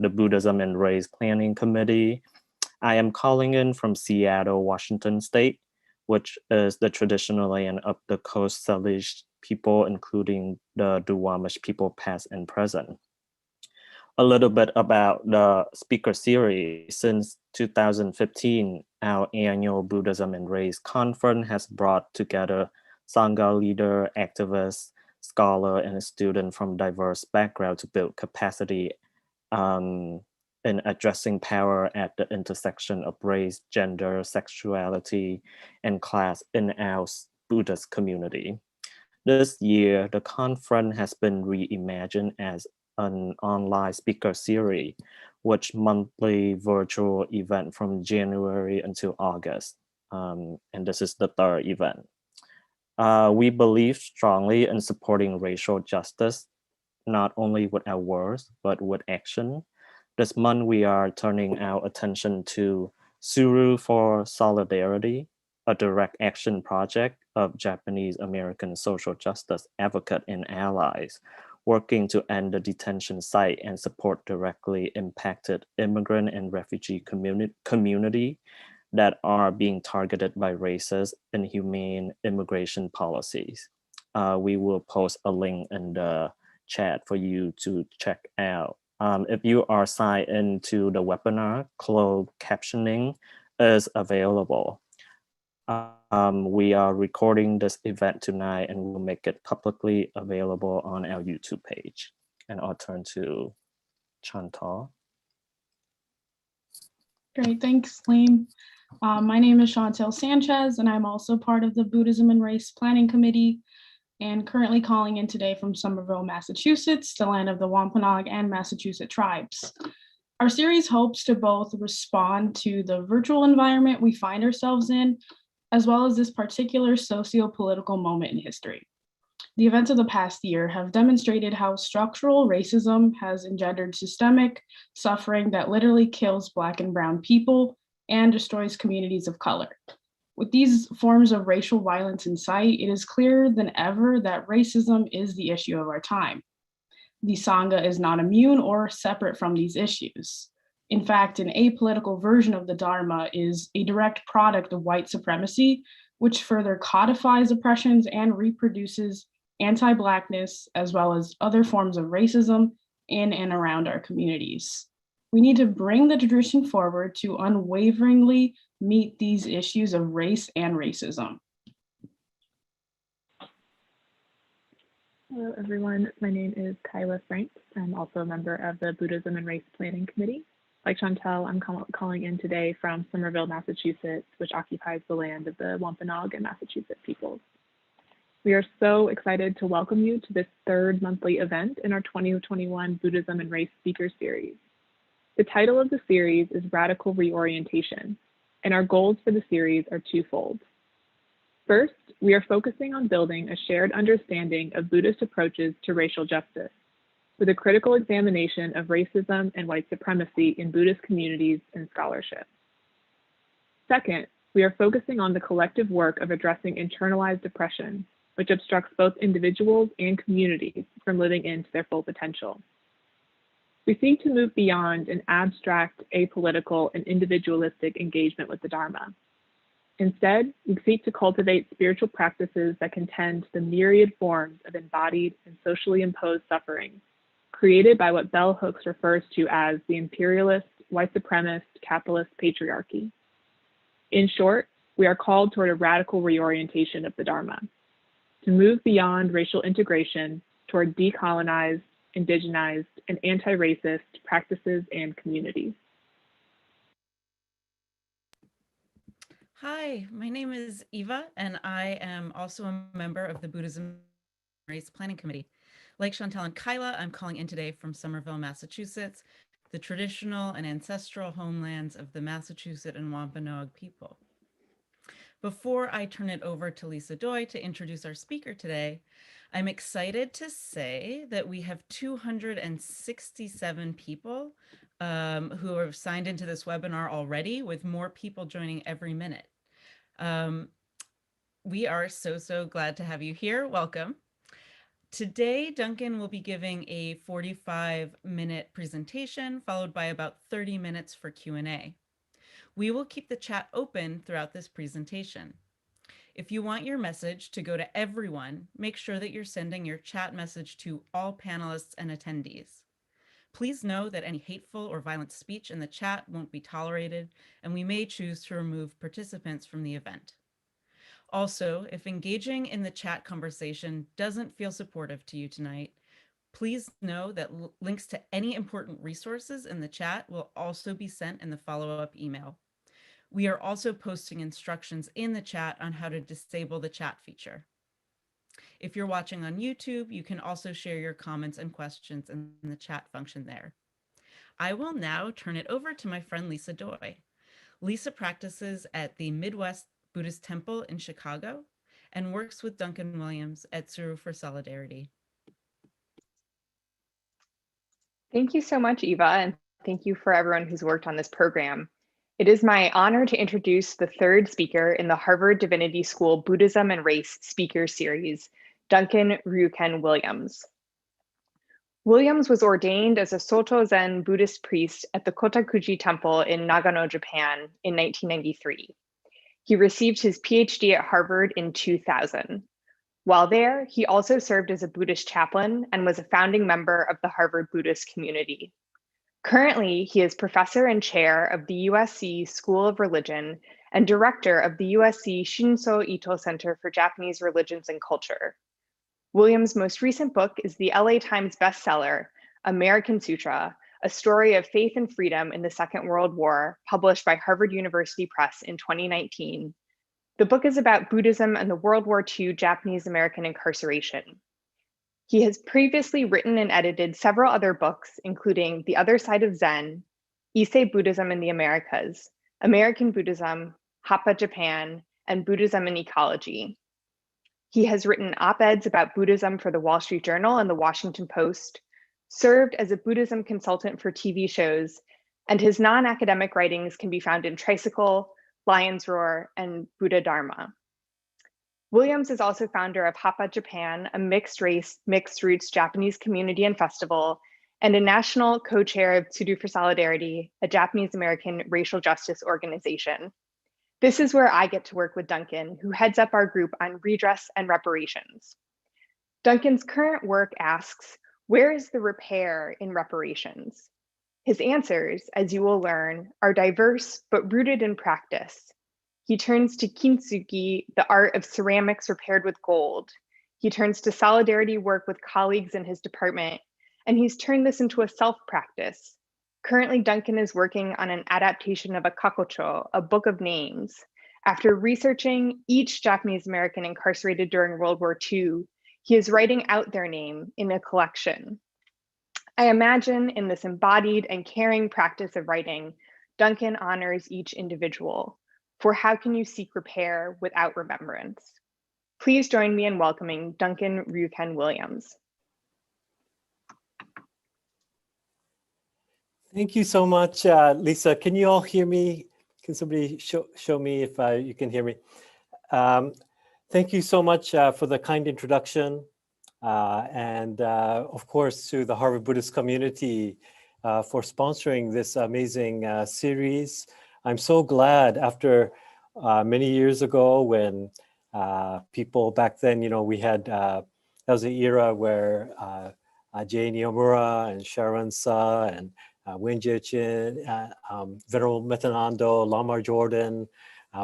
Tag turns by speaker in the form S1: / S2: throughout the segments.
S1: the Buddhism and Race Planning Committee. I am calling in from Seattle, Washington State, which is the traditional land of the Coast Salish people, including the Duwamish people past and present. A little bit about the speaker series. Since 2015, our annual Buddhism and Race conference has brought together Sangha leader, activists, scholar, and a student from diverse backgrounds to build capacity in addressing power at the intersection of race, gender, sexuality, and class in our Buddhist community. This year, the conference has been reimagined as an online speaker series, which monthly virtual event from January until August. And this is the third event. We believe strongly in supporting racial justice, not only with our words, but with action. This month, we are turning our attention to Suru for Solidarity, a direct action project of Japanese American social justice advocate and allies, working to end the detention site and support directly impacted immigrant and refugee community that are being targeted by racist and inhumane immigration policies. We will post a link in the chat for you to check out. If you are signed into the webinar, closed captioning is available. We are recording this event tonight and we'll make it publicly available on our YouTube page. And I'll turn to Chantal.
S2: Great, thanks, Liam. My name is Chantal Sanchez, and I'm also part of the Buddhism and Race Planning Committee, and currently calling in today from Somerville, Massachusetts, the land of the Wampanoag and Massachusetts tribes. Our series hopes to both respond to the virtual environment we find ourselves in, as well as this particular socio-political moment in history. The events of the past year have demonstrated how structural racism has engendered systemic suffering that literally kills Black and Brown people and destroys communities of color. With these forms of racial violence in sight, it is clearer than ever that racism is the issue of our time. The Sangha is not immune or separate from these issues. In fact, an apolitical version of the Dharma is a direct product of white supremacy, which further codifies oppressions and reproduces anti-Blackness, as well as other forms of racism in and around our communities. We need to bring the tradition forward to unwaveringly meet these issues of race and racism.
S3: Hello, everyone. My name is Kyla Franks. I'm also a member of the Buddhism and Race Planning Committee. Like Chantal, I'm calling in today from Somerville, Massachusetts, which occupies the land of the Wampanoag and Massachusetts peoples. We are so excited to welcome you to this third monthly event in our 2021 Buddhism and Race Speaker Series. The title of the series is Radical Reorientation, and our goals for the series are twofold. First, we are focusing on building a shared understanding of Buddhist approaches to racial justice, with a critical examination of racism and white supremacy in Buddhist communities and scholarship. Second, we are focusing on the collective work of addressing internalized oppression, which obstructs both individuals and communities from living into their full potential. We seek to move beyond an abstract, apolitical, and individualistic engagement with the Dharma. Instead, we seek to cultivate spiritual practices that can tend to the myriad forms of embodied and socially imposed suffering created by what Bell Hooks refers to as the imperialist, white supremacist, capitalist patriarchy. In short, we are called toward a radical reorientation of the Dharma, to move beyond racial integration toward decolonized, indigenized, and anti-racist practices and communities.
S4: Hi, my name is Eva, and I am also a member of the Buddhism and Race Planning Committee. Like Chantal and Kyla, I'm calling in today from Somerville, Massachusetts, the traditional and ancestral homelands of the Massachusetts and Wampanoag people. Before I turn it over to Lisa Doi to introduce our speaker today, I'm excited to say that we have 267 people who have signed into this webinar already, with more people joining every minute. We are so glad to have you here. Welcome. Today, Duncan will be giving a 45-minute presentation, followed by about 30 minutes for Q&A. We will keep the chat open throughout this presentation. If you want your message to go to everyone, make sure that you're sending your chat message to all panelists and attendees. Please know that any hateful or violent speech in the chat won't be tolerated, and we may choose to remove participants from the event. Also, if engaging in the chat conversation doesn't feel supportive to you tonight, please know that links to any important resources in the chat will also be sent in the follow-up email. We are also posting instructions in the chat on how to disable the chat feature. If you're watching on YouTube, you can also share your comments and questions in the chat function there. I will now turn it over to my friend Lisa Doi. Lisa practices at the Midwest Buddhist Temple in Chicago and works with Duncan Williams at Tsuru for Solidarity.
S5: Thank you so much, Eva, and thank you for everyone who's worked on this program. It is my honor to introduce the third speaker in the Harvard Divinity School Buddhism and Race Speaker Series, Duncan Ryūken Williams. Williams was ordained as a Soto Zen Buddhist priest at the Kotakuji Temple in Nagano, Japan in 1993. He received his PhD at Harvard in 2000. While there, he also served as a Buddhist chaplain and was a founding member of the Harvard Buddhist community. Currently, he is professor and chair of the USC School of Religion and director of the USC Shinso Ito Center for Japanese Religions and Culture. Williams' most recent book is the LA Times bestseller, American Sutra, a story of faith and freedom in the Second World War, published by Harvard University Press in 2019. The book is about Buddhism and the World War II Japanese American incarceration. He has previously written and edited several other books, including The Other Side of Zen, Issei Buddhism in the Americas, American Buddhism, Hapa Japan, and Buddhism and Ecology. He has written op-eds about Buddhism for the Wall Street Journal and the Washington Post, served as a Buddhism consultant for TV shows, and his non-academic writings can be found in Tricycle, Lion's Roar, and Buddha Dharma. Williams is also founder of Hapa Japan, a mixed race, mixed roots Japanese community and festival, and a national co-chair of Tsuru for Solidarity, a Japanese American racial justice organization. This is where I get to work with Duncan, who heads up our group on redress and reparations. Duncan's current work asks, where is the repair in reparations? His answers, as you will learn, are diverse but rooted in practice. He turns to Kintsugi, the art of ceramics repaired with gold. He turns to solidarity work with colleagues in his department, and he's turned this into a self-practice. Currently, Duncan is working on an adaptation of a kakocho, a book of names. After researching each Japanese American incarcerated during World War II, he is writing out their name in a collection. I imagine in this embodied and caring practice of writing, Duncan honors each individual. For how can you seek repair without remembrance? Please join me in welcoming Duncan Ryūken Williams.
S6: Thank you so much, Lisa. Can you all hear me? Can somebody show me if you can hear me? Thank you so much for the kind introduction. And of course, to the Harvard Buddhist community for sponsoring this amazing series. I'm so glad after many years ago when people back then, we had, that was an era where Jay Niyomura and Sharon Sa and Wen Jie-chin, Venerable Metanando, Lamar Jordan,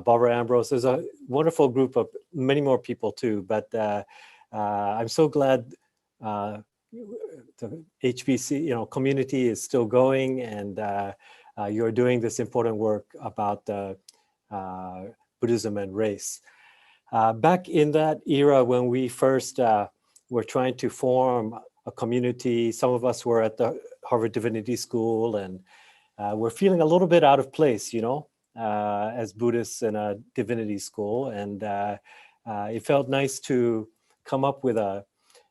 S6: Barbara Ambrose. There's a wonderful group of many more people too, but I'm so glad the HBC community is still going, and you're doing this important work about Buddhism and race. Back in that era when we first were trying to form a community, some of us were at the Harvard Divinity School, and we're feeling a little bit out of place, as Buddhists in a divinity school. And it felt nice to come up with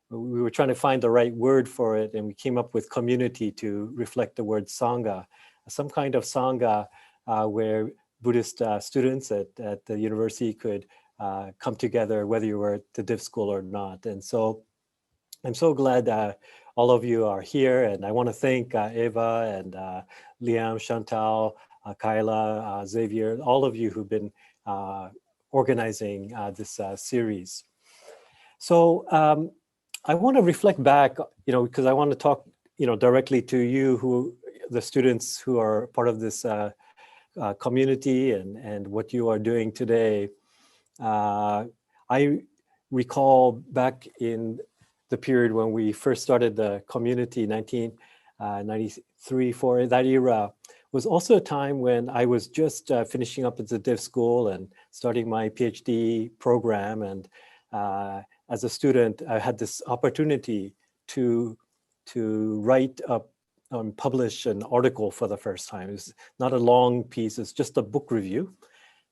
S6: we were trying to find the right word for it, and we came up with community to reflect the word Sangha, some kind of Sangha where Buddhist students at the university could come together, whether you were at the div school or not. And so I'm so glad all of you are here, and I want to thank Eva and Liam, Chantal, Kyla, Xavier, all of you who've been organizing this series. So I want to reflect back, because I want to talk, directly to you, the students who are part of this community and what you are doing today. I recall back in the period when we first started the community, 1993, for that era, was also a time when I was just finishing up at the div school and starting my PhD program. And as a student, I had this opportunity to write up and publish an article for the first time. It's not a long piece, it's just a book review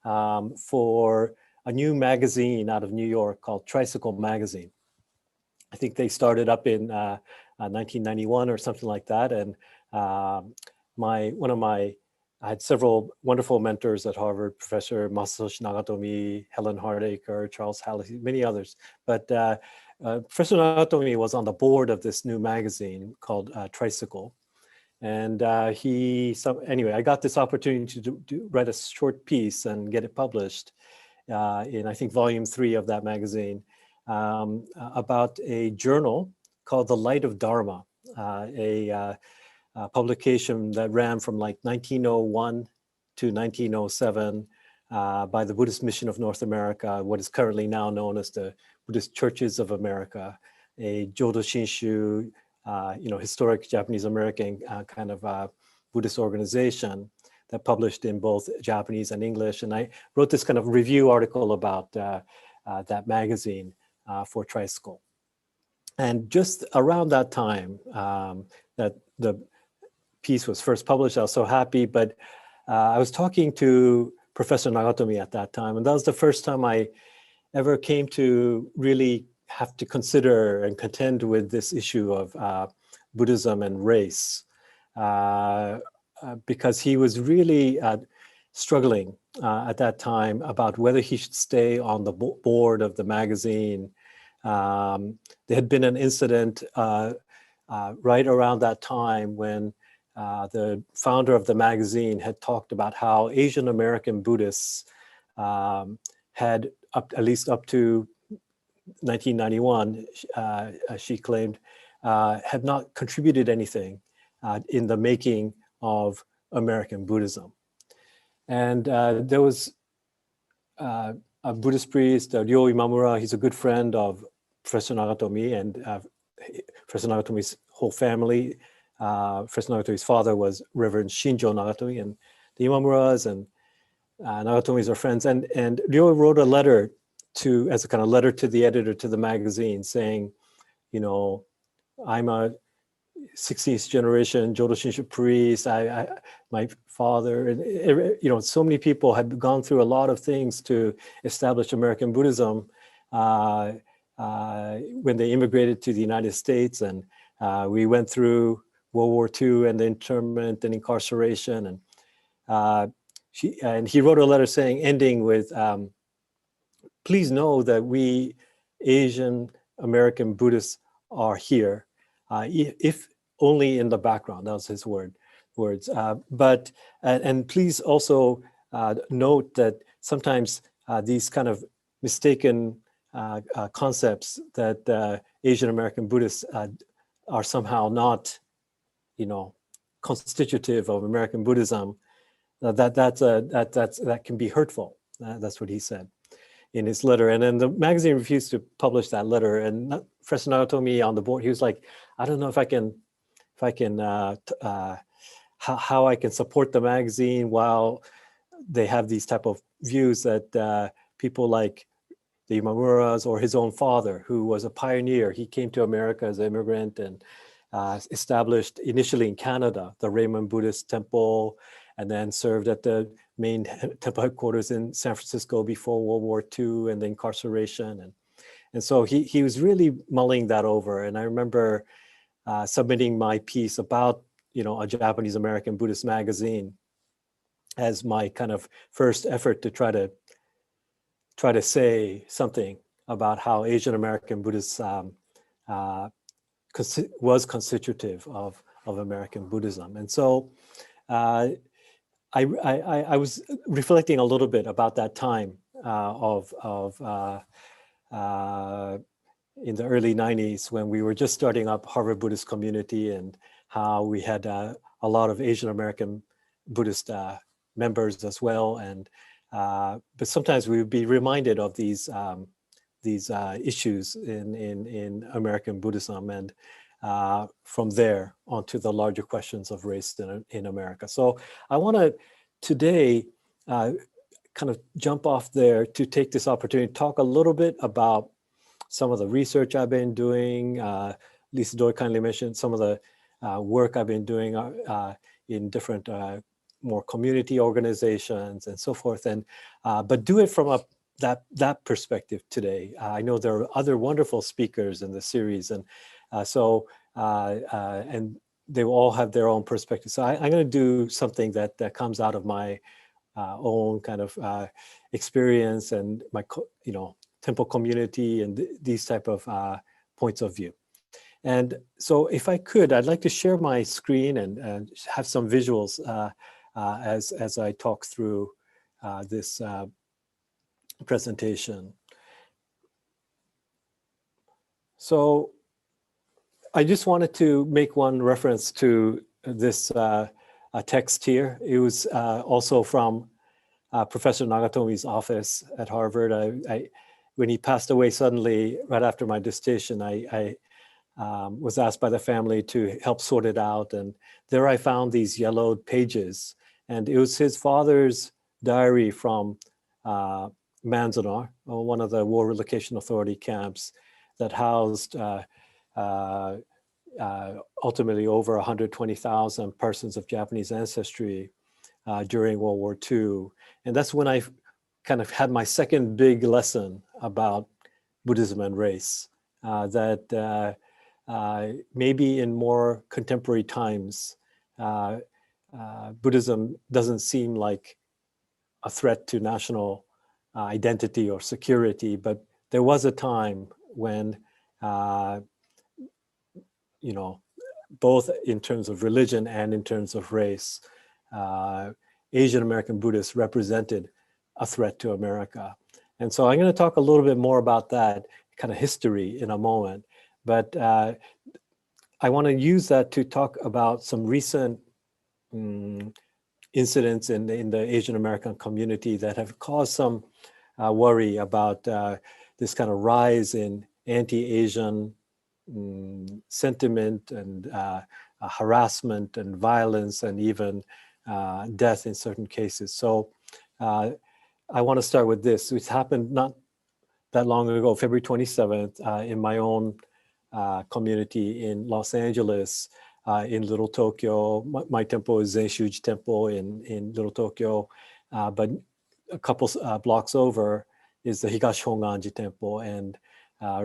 S6: for a new magazine out of New York called Tricycle Magazine. I think they started up in 1991 or something like that. And I had several wonderful mentors at Harvard, Professor Masayoshi Nagatomi, Helen Hardacre, Charles Hallisey, many others. But Professor Nagatomi was on the board of this new magazine called Tricycle. And anyway, I got this opportunity to write a short piece and get it published in, I think, volume 3 of that magazine, about a journal called The Light of Dharma, a publication that ran from like 1901 to 1907 by the Buddhist Mission of North America, what is currently now known as the Buddhist Churches of America, a Jodo Shinshu, historic Japanese American kind of Buddhist organization that published in both Japanese and English. And I wrote this kind of review article about that magazine for Tricycle. And just around that time that the piece was first published, I was so happy, but I was talking to Professor Nagatomi at that time, and that was the first time I ever came to really have to consider and contend with this issue of Buddhism and race, because he was really struggling at that time about whether he should stay on the board of the magazine. There had been an incident right around that time when the founder of the magazine had talked about how Asian American Buddhists had, at least up to 1991, she claimed, had not contributed anything in the making of American Buddhism. And there was a Buddhist priest, Ryo Imamura. He's a good friend of Professor Nagatomi and Professor Nagatomi's whole family. Professor Nagatomi's father was Reverend Shinjo Nagatomi, and the Imamuras and Nagatomis are friends. And Ryo wrote a letter as a kind of letter to the editor to the magazine saying, I'm a 16th generation Jodo Shinshu priest. My father, and so many people had gone through a lot of things to establish American Buddhism when they immigrated to the United States, and we went through World War II and the internment and incarceration, and he wrote a letter ending with, please know that we Asian American Buddhists are here, if only in the background. That was his words. But please also note that sometimes these kind of mistaken concepts that Asian American Buddhists are somehow not, constitutive of American Buddhism, that can be hurtful. That's what he said in his letter. And then the magazine refused to publish that letter. And Professor Nagatomi on the board, he was like, I don't know how I can support the magazine while they have these type of views that people like the Imamuras or his own father, who was a pioneer. He came to America as an immigrant and established initially in Canada, the Raymond Buddhist Temple, and then served at the main temple headquarters in San Francisco before World War II and the incarceration. And so he was really mulling that over. And I remember submitting my piece about, a Japanese American Buddhist magazine as my kind of first effort to try to say something about how Asian American Buddhists was constitutive of American Buddhism. And so I was reflecting a little bit about that time in the early 90s when we were just starting up Harvard Buddhist community, and how we had a lot of Asian American Buddhist members as well. And but sometimes we would be reminded of these issues in American Buddhism, and from there onto the larger questions of race in America. So I want to today kind of jump off there to take this opportunity to talk a little bit about some of the research I've been doing. Lisa Doi kindly mentioned some of the work I've been doing in different more community organizations and so forth, and but do it from that perspective today. I know there are other wonderful speakers in the series, and and they will all have their own perspective. So I'm going to do something that comes out of my own kind of experience and my temple community and these type of points of view. And so if I could, I'd like to share my screen and have some visuals as I talk through this presentation. So I just wanted to make one reference to this text here. It was also from Professor Nagatomi's office at Harvard. When he passed away suddenly, right after my dissertation, I was asked by the family to help sort it out. And there I found these yellowed pages. And it was his father's diary from Manzanar, one of the War Relocation Authority camps that housed ultimately over 120,000 persons of Japanese ancestry during World War II. And that's when I kind of had my second big lesson about Buddhism and race, that maybe in more contemporary times, Buddhism doesn't seem like a threat to national identity or security, but there was a time when, both in terms of religion and in terms of race, Asian American Buddhists represented a threat to America. And so I'm going to talk a little bit more about that kind of history in a moment, but I want to use that to talk about some recent incidents in the Asian American community that have caused some worry about this kind of rise in anti-Asian sentiment and harassment and violence and even death in certain cases. So I want to start with this. It happened not that long ago, February 27th, in my own community in Los Angeles, in Little Tokyo. My temple is Zenshuji Temple in Little Tokyo, but a couple blocks over is the Higashi Honganji Temple. And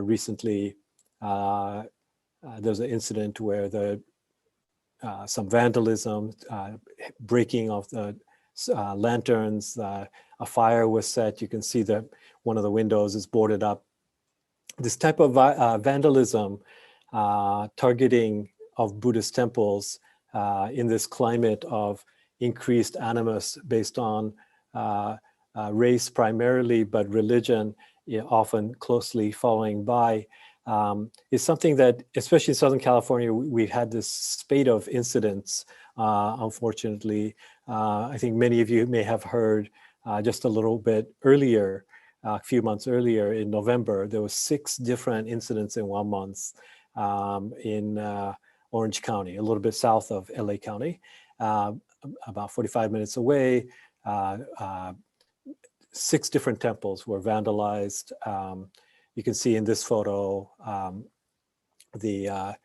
S6: recently, there's an incident where some vandalism, breaking of the lanterns, a fire was set. You can see that one of the windows is boarded up. This type of vandalism, targeting of Buddhist temples in this climate of increased animus based on race primarily, but religion often closely following by, is something that, especially in Southern California, we've had this spate of incidents, unfortunately. I think many of you may have heard just a little bit earlier, a few months earlier in November, there was 6 different incidents in 1 month in Orange County, a little bit south of LA County, about 45 minutes away. 6 different temples were vandalized. You can see in this photo the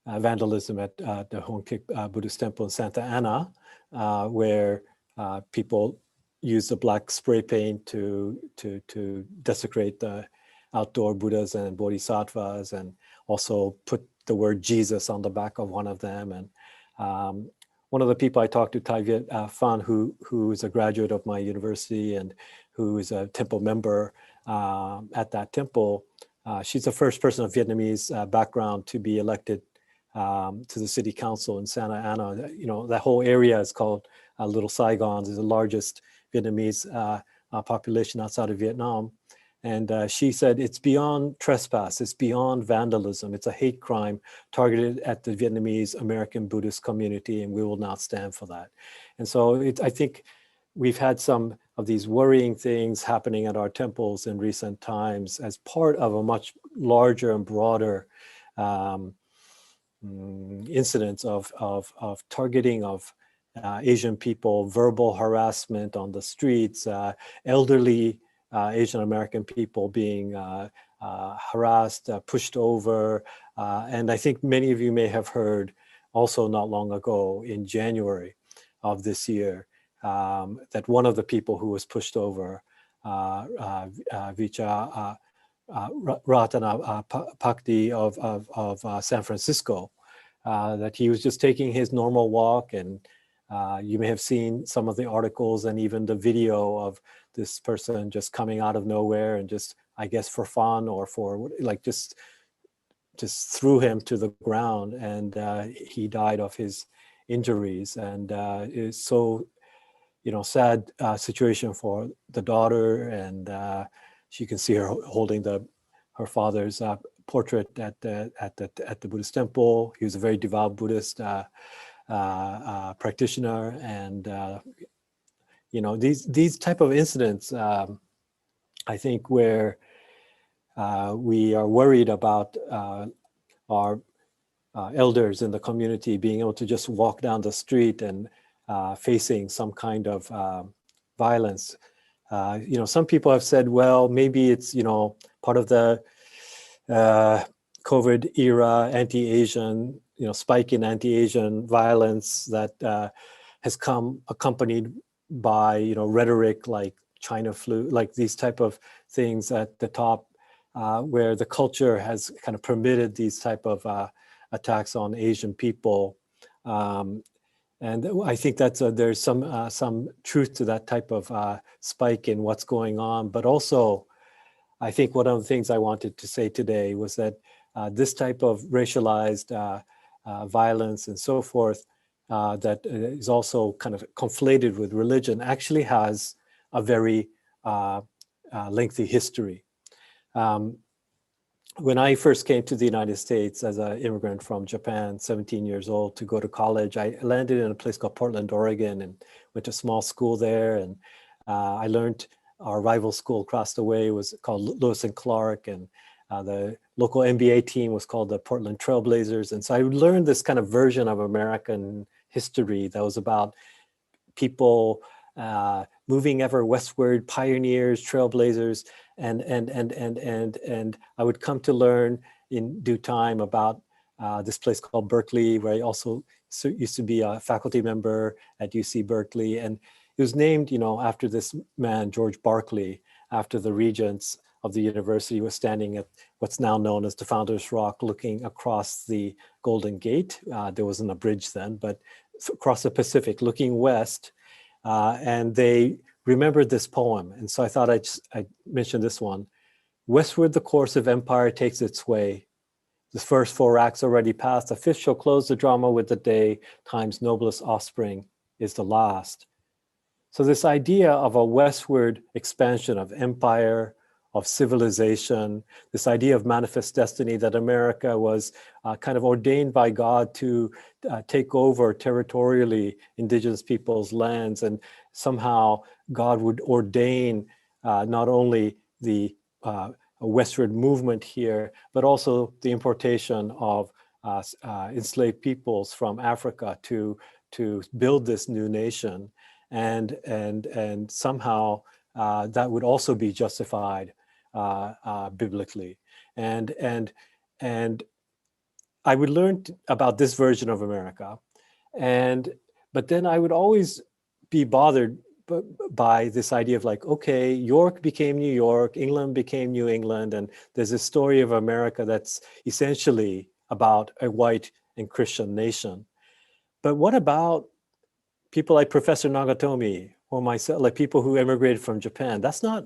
S6: vandalism at the Hongkik Buddhist Temple in Santa Ana, where people used the black spray paint to desecrate the outdoor Buddhas and Bodhisattvas, and also put the word Jesus on the back of one of them. And one of the people I talked to, Tai Viet Phan, who is a graduate of my university and who is a temple member at that temple, she's the first person of Vietnamese background to be elected to the city council in Santa Ana. You know, that whole area is called Little Saigon. It's the largest Vietnamese population outside of Vietnam. And she said, it's beyond trespass, it's beyond vandalism, it's a hate crime targeted at the Vietnamese American Buddhist community, and we will not stand for that. And so I think we've had some of these worrying things happening at our temples in recent times as part of a much larger and broader incidents of targeting of Asian people, verbal harassment on the streets, elderly Asian American people being harassed, pushed over. And I think many of you may have heard also not long ago in January of this year that one of the people who was pushed over, Vicha Ratana Pakdi of San Francisco, that he was just taking his normal walk, and you may have seen some of the articles and even the video of this person just coming out of nowhere and just, I guess for fun or for like just threw him to the ground, and he died of his injuries. And it's so, you know, sad situation for the daughter, and you can see her holding her father's portrait at the Buddhist temple. He was a very devout Buddhist practitioner, and you know, these type of incidents, I think, where we are worried about our elders in the community being able to just walk down the street and facing some kind of violence. You know, some people have said, well, maybe it's, you know, part of the COVID era anti-Asian, you know, spike in anti-Asian violence that has come accompanied by, you know, rhetoric like China flu, like these type of things at the top, where the culture has kind of permitted these type of attacks on Asian people. And I think that's there's some truth to that type of spike in what's going on. But also, I think one of the things I wanted to say today was that this type of racialized violence and so forth that is also kind of conflated with religion actually has a very lengthy history. When I first came to the United States as an immigrant from Japan, 17 years old, to go to college, I landed in a place called Portland, Oregon, and went to a small school there. And I learned our rival school across the way was called Lewis and Clark, and the local NBA team was called the Portland Trailblazers. And so I learned this kind of version of American history that was about people moving ever westward, pioneers, trailblazers, and I would come to learn in due time about this place called Berkeley, where I also used to be a faculty member at UC Berkeley, and it was named, you know, after this man, George Barkley, after the regents of the university was standing at what's now known as the Founder's Rock, looking across the Golden Gate. There wasn't a bridge then, but across the Pacific, looking west, and they remembered this poem. And so I thought I'd mention this one. Westward the course of empire takes its way. The first 4 acts already past. The fifth shall close the drama with the day. Time's noblest offspring is the last. So this idea of a westward expansion of empire, of civilization, this idea of manifest destiny, that America was kind of ordained by God to take over territorially indigenous people's lands, and somehow God would ordain not only the westward movement here, but also the importation of enslaved peoples from Africa to build this new nation, and somehow that would also be justified biblically, and I would learn about this version of America, but then I would always be bothered by this idea of like, okay, York became New York, England became New England, and there's a story of America that's essentially about a white and Christian nation. But what about people like Professor Nagatomi or myself, like people who immigrated from Japan? That's not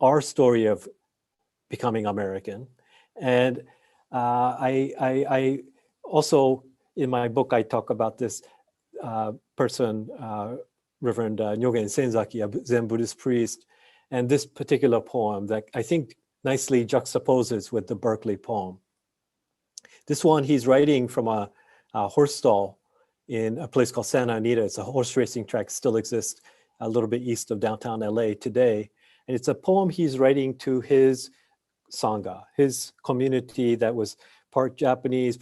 S6: our story of becoming American. And I also, in my book, I talk about this person, Reverend Nyogen Senzaki, a Zen Buddhist priest, and this particular poem that I think nicely juxtaposes with the Berkeley poem. This one, he's writing from a horse stall in a place called Santa Anita. It's a horse racing track, still exists a little bit east of downtown LA today. And it's a poem he's writing to his Sangha, his community that was part Japanese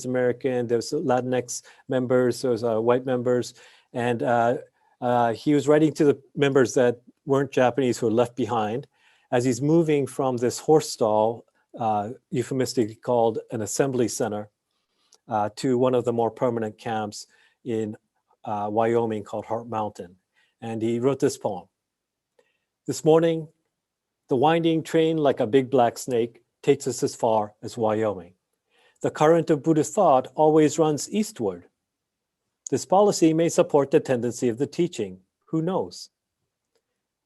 S6: American. There was Latinx members, there was white members. And he was writing to the members that weren't Japanese who were left behind as he's moving from this horse stall, euphemistically called an assembly center, to one of the more permanent camps in Wyoming called Heart Mountain. And he wrote this poem. This morning, the winding train like a big black snake takes us as far as Wyoming. The current of Buddhist thought always runs eastward. This policy may support the tendency of the teaching. Who knows?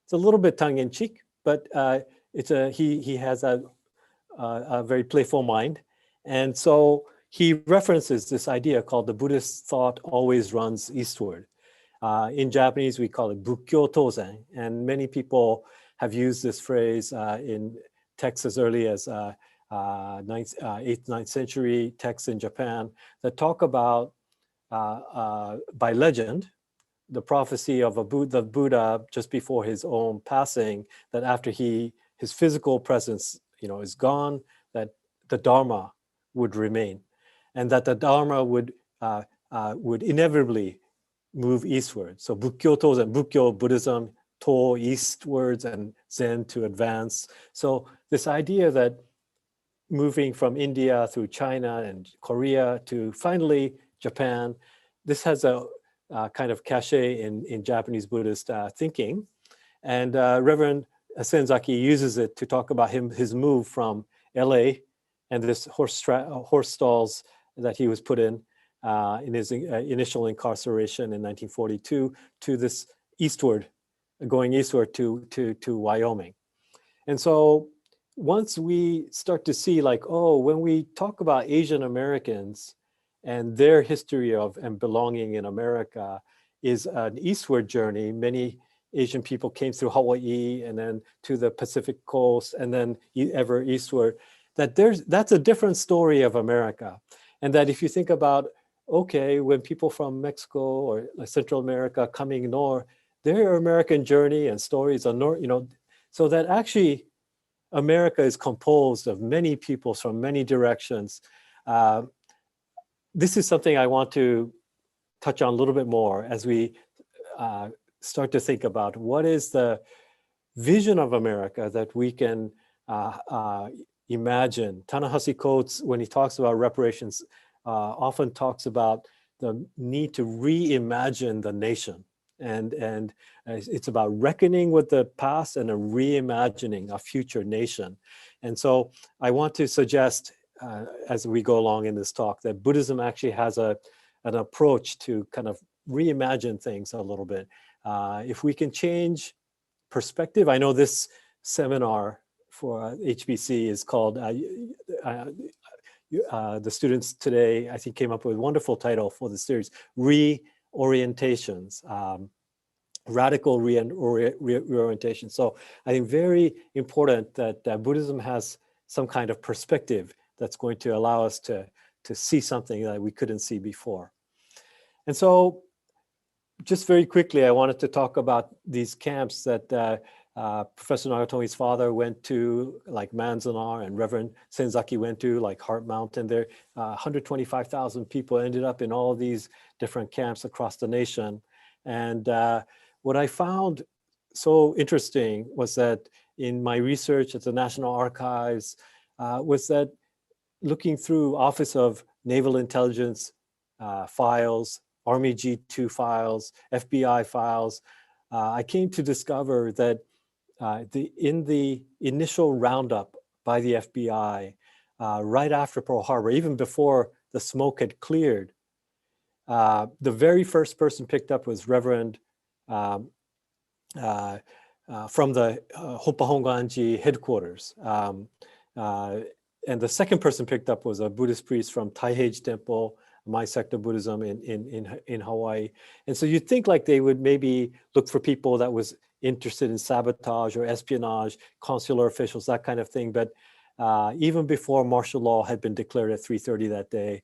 S6: It's a little bit tongue-in-cheek, but he has a very playful mind. And so he references this idea called the Buddhist thought always runs eastward. In Japanese, we call it Bukkyo Tozen, and many people have used this phrase in texts as early as 8th, 9th century texts in Japan that talk about, by legend, the prophecy of the Buddha just before his own passing, that after his physical presence is gone, that the Dharma would remain, and that the Dharma would inevitably move eastward. So Bukkyo Tozen, Bukkyo Buddhism, To eastwards, and Zen to advance. So this idea that moving from India through China and Korea to finally Japan, this has a kind of cachet in Japanese Buddhist thinking. And Reverend Senzaki uses it to talk about his move from LA and this horse stalls that he was put in his initial incarceration in 1942 to this going eastward to Wyoming. And so once we start to see when we talk about Asian Americans and their history of and belonging in America is an eastward journey, many Asian people came through Hawaii and then to the Pacific coast and then ever eastward, that's a different story of America. And that if you think about, okay, when people from Mexico or Central America coming north, their American journey and stories are north, so that actually America is composed of many peoples from many directions. This is something I want to touch on a little bit more as we start to think about what is the vision of America that we can imagine. Ta-Nehisi Coates, when he talks about reparations, often talks about the need to reimagine the nation. And it's about reckoning with the past and a reimagining a future nation. And so I want to suggest, as we go along in this talk, that Buddhism actually has an approach to kind of reimagine things a little bit. If we can change perspective, I know this seminar for HBC is called, the students today, I think, came up with a wonderful title for the series, Reorientations, Radical Reorientation. So I think very important that Buddhism has some kind of perspective that's going to allow us to see something that we couldn't see before. And so just very quickly, I wanted to talk about these camps that Professor Nagatomi's father went to, like Manzanar, and Reverend Senzaki went to, like Heart Mountain. There, 125,000 people ended up in all of these different camps across the nation. And what I found so interesting was that in my research at the National Archives, was that looking through Office of Naval Intelligence files, Army G2 files, FBI files, I came to discover that in the initial roundup by the FBI, right after Pearl Harbor, even before the smoke had cleared, the very first person picked up was Reverend from the Hopahonganji headquarters. And the second person picked up was a Buddhist priest from Taihage Temple, my sect of Buddhism in Hawaii. And so you'd think like they would maybe look for people that was interested in sabotage or espionage, consular officials, that kind of thing. But even before martial law had been declared at 3:30 that day,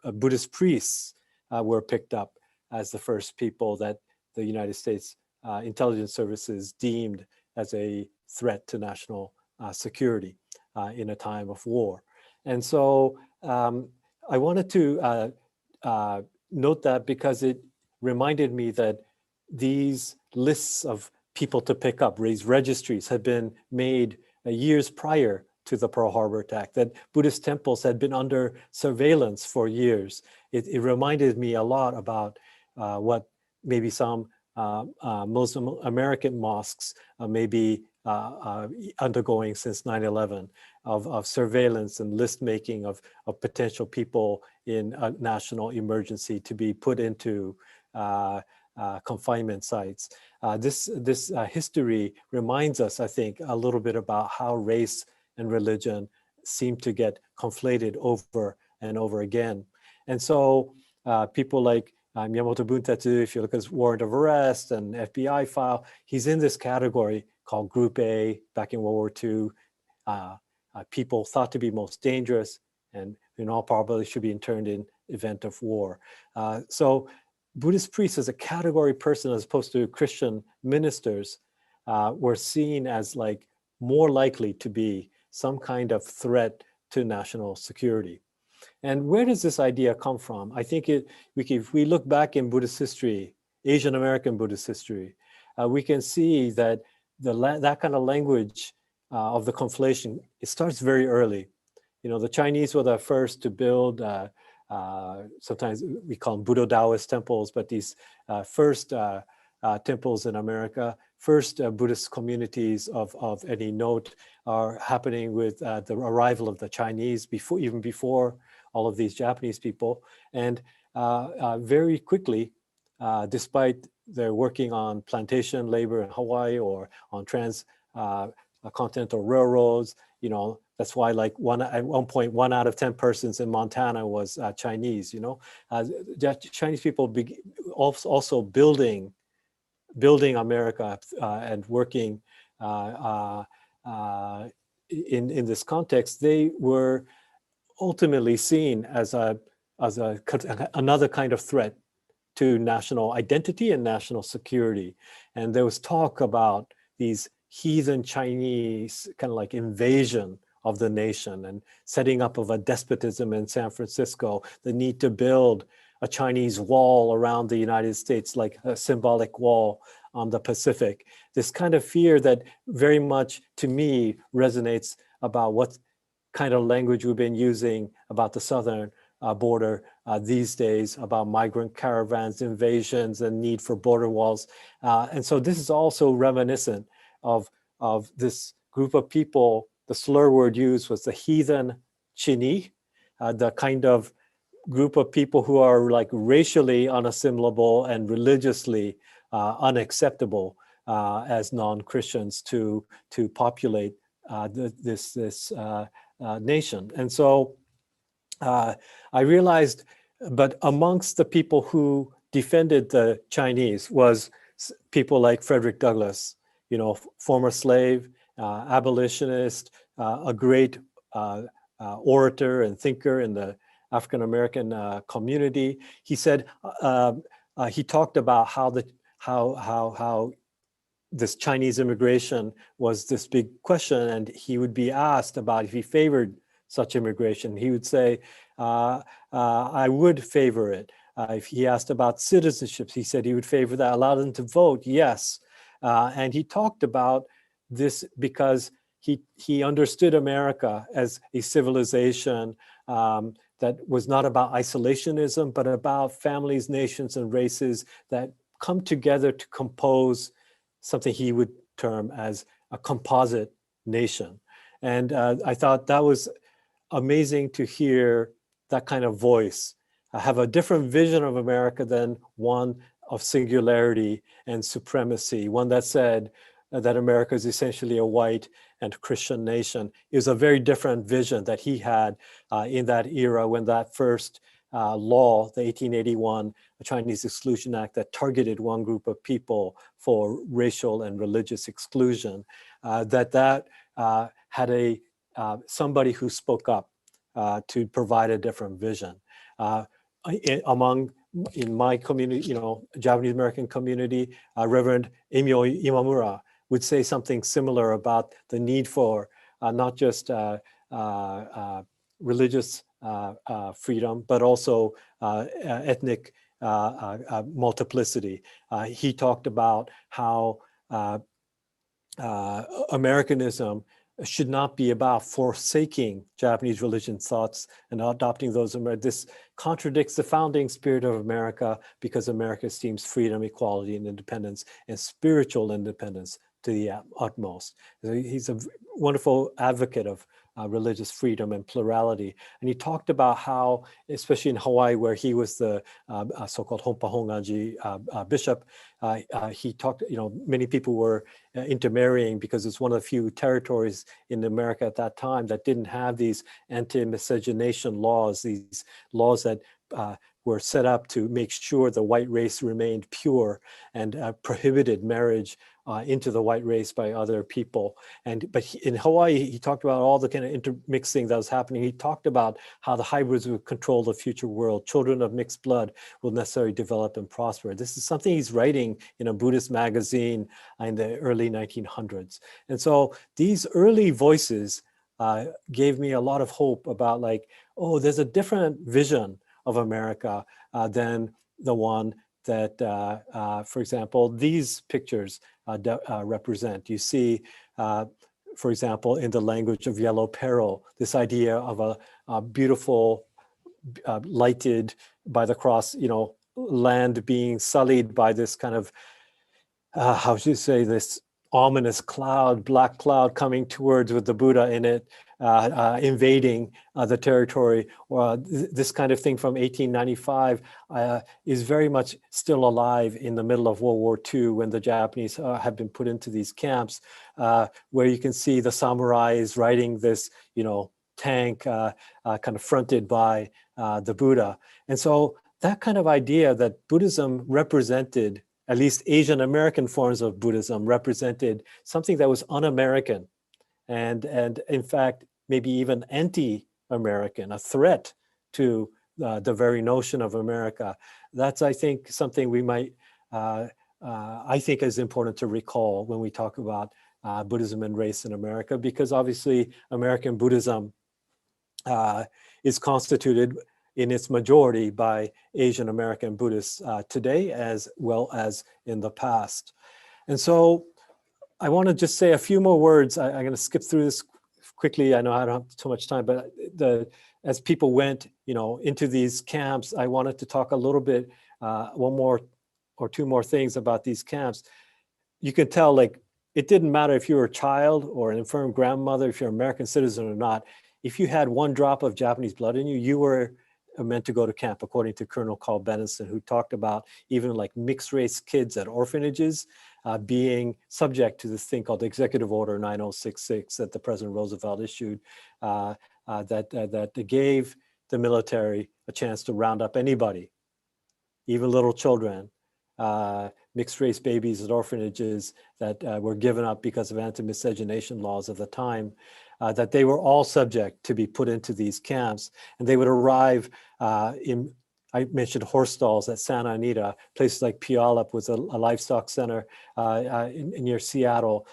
S6: Buddhist priests were picked up as the first people that the United States intelligence services deemed as a threat to national security in a time of war. And so I wanted to note that because it reminded me that these lists of people to pick up, these registries, had been made years prior to the Pearl Harbor attack, that Buddhist temples had been under surveillance for years. It reminded me a lot about what maybe some Muslim American mosques may be undergoing since 9/11 of surveillance and list making of potential people in a national emergency to be put into confinement sites. This history reminds us, I think, a little bit about how race and religion seem to get conflated over and over again. And so people like Miyamoto Buntetsu, if you look at his warrant of arrest and FBI file, he's in this category called Group A back in World War II. People thought to be most dangerous and in all probability should be interned in event of war. So Buddhist priests as a category person as opposed to Christian ministers were seen as like more likely to be some kind of threat to national security. And where does this idea come from? I think if we look back in Buddhist history, Asian American Buddhist history, we can see that that kind of language of the conflation, it starts very early. You know, the Chinese were the first to build, sometimes we call them Buddha-Taoist temples, but these first temples in America, first Buddhist communities of any note are happening with the arrival of the Chinese, even before all of these Japanese people. And very quickly, despite their working on plantation labor in Hawaii or on transcontinental railroads, you know, that's why like at one point, 1 out of 10 persons in Montana was Chinese, you know. Chinese people also building America and working in this context. They were ultimately seen as another kind of threat to national identity and national security. And there was talk about these heathen Chinese kind of like invasion of the nation and setting up of a despotism in San Francisco, the need to build a Chinese wall around the United States, like a symbolic wall on the Pacific. This kind of fear that very much to me resonates about what kind of language we've been using about the southern border these days, about migrant caravans, invasions, and need for border walls. And so this is also reminiscent of this group of people. The slur word used was the heathen Chinee, the kind of group of people who are like racially unassimilable and religiously unacceptable as non-Christians to populate this nation. And so I realized, but amongst the people who defended the Chinese was people like Frederick Douglass, you know, former slave, abolitionist, a great orator and thinker in the African-American community. He said, he talked about how this Chinese immigration was this big question, and he would be asked about if he favored such immigration. He would say, I would favor it. If he asked about citizenship, he said he would favor that. Allow them to vote, yes. And he talked about this because he understood America as a civilization that was not about isolationism, but about families, nations, and races that come together to compose something he would term as a composite nation. And I thought that was amazing to hear that kind of voice. I have a different vision of America than one of singularity and supremacy, one that said that America is essentially a white and Christian nation. It was a very different vision that he had in that era when that first law, the 1881 Chinese Exclusion Act, that targeted one group of people for racial and religious exclusion, that had somebody who spoke up to provide a different vision. In my community, Japanese American community, Reverend Emio Imamura would say something similar about the need for not just religious freedom, but also ethnic multiplicity. He talked about how Americanism should not be about forsaking Japanese religion thoughts and adopting those. This contradicts the founding spirit of America, because America esteems freedom, equality, and independence, and spiritual independence to the utmost. He's a wonderful advocate of religious freedom and plurality. And he talked about how, especially in Hawaii, where he was the so-called Honpa Hongaji bishop, he talked, many people were intermarrying because it's one of the few territories in America at that time that didn't have these anti-miscegenation laws, these laws that were set up to make sure the white race remained pure and prohibited marriage into the white race by other people. But in Hawaii, he talked about all the kind of intermixing that was happening. He talked about how the hybrids would control the future world. Children of mixed blood will necessarily develop and prosper. This is something he's writing in a Buddhist magazine in the early 1900s. And so these early voices gave me a lot of hope about there's a different vision of America than the one that, for example, these pictures represent. You see, for example, in the language of Yellow Peril, this idea of a beautiful, lighted by the cross, land being sullied by this kind of, how should you say, this ominous cloud, black cloud coming towards with the Buddha in it, invading the territory. This kind of thing from 1895 is very much still alive in the middle of World War II, when the Japanese have been put into these camps, where you can see the samurais riding this, tank kind of fronted by the Buddha. And so that kind of idea that Buddhism represented, at least Asian American forms of Buddhism represented something that was un-American, and in fact, maybe even anti-American, a threat to the very notion of America. That's, I think, something we might, I think is important to recall when we talk about Buddhism and race in America, because obviously American Buddhism is constituted in its majority by Asian American Buddhists today, as well as in the past. And so I want to just say a few more words. I'm going to skip through this quickly. I know I don't have too much time, but as people went, into these camps, I wanted to talk a little bit, one more or two more things about these camps. You can tell, it didn't matter if you were a child or an infirm grandmother, if you're an American citizen or not. If you had one drop of Japanese blood in you, you were meant to go to camp, according to Colonel Carl Benenson, who talked about even mixed race kids at orphanages being subject to this thing called Executive Order 9066 that the President Roosevelt issued, that gave the military a chance to round up anybody, even little children, mixed race babies at orphanages that were given up because of anti-miscegenation laws of the time, that they were all subject to be put into these camps. And they would arrive I mentioned horse stalls at Santa Anita, places like Puyallup was a livestock center near Seattle.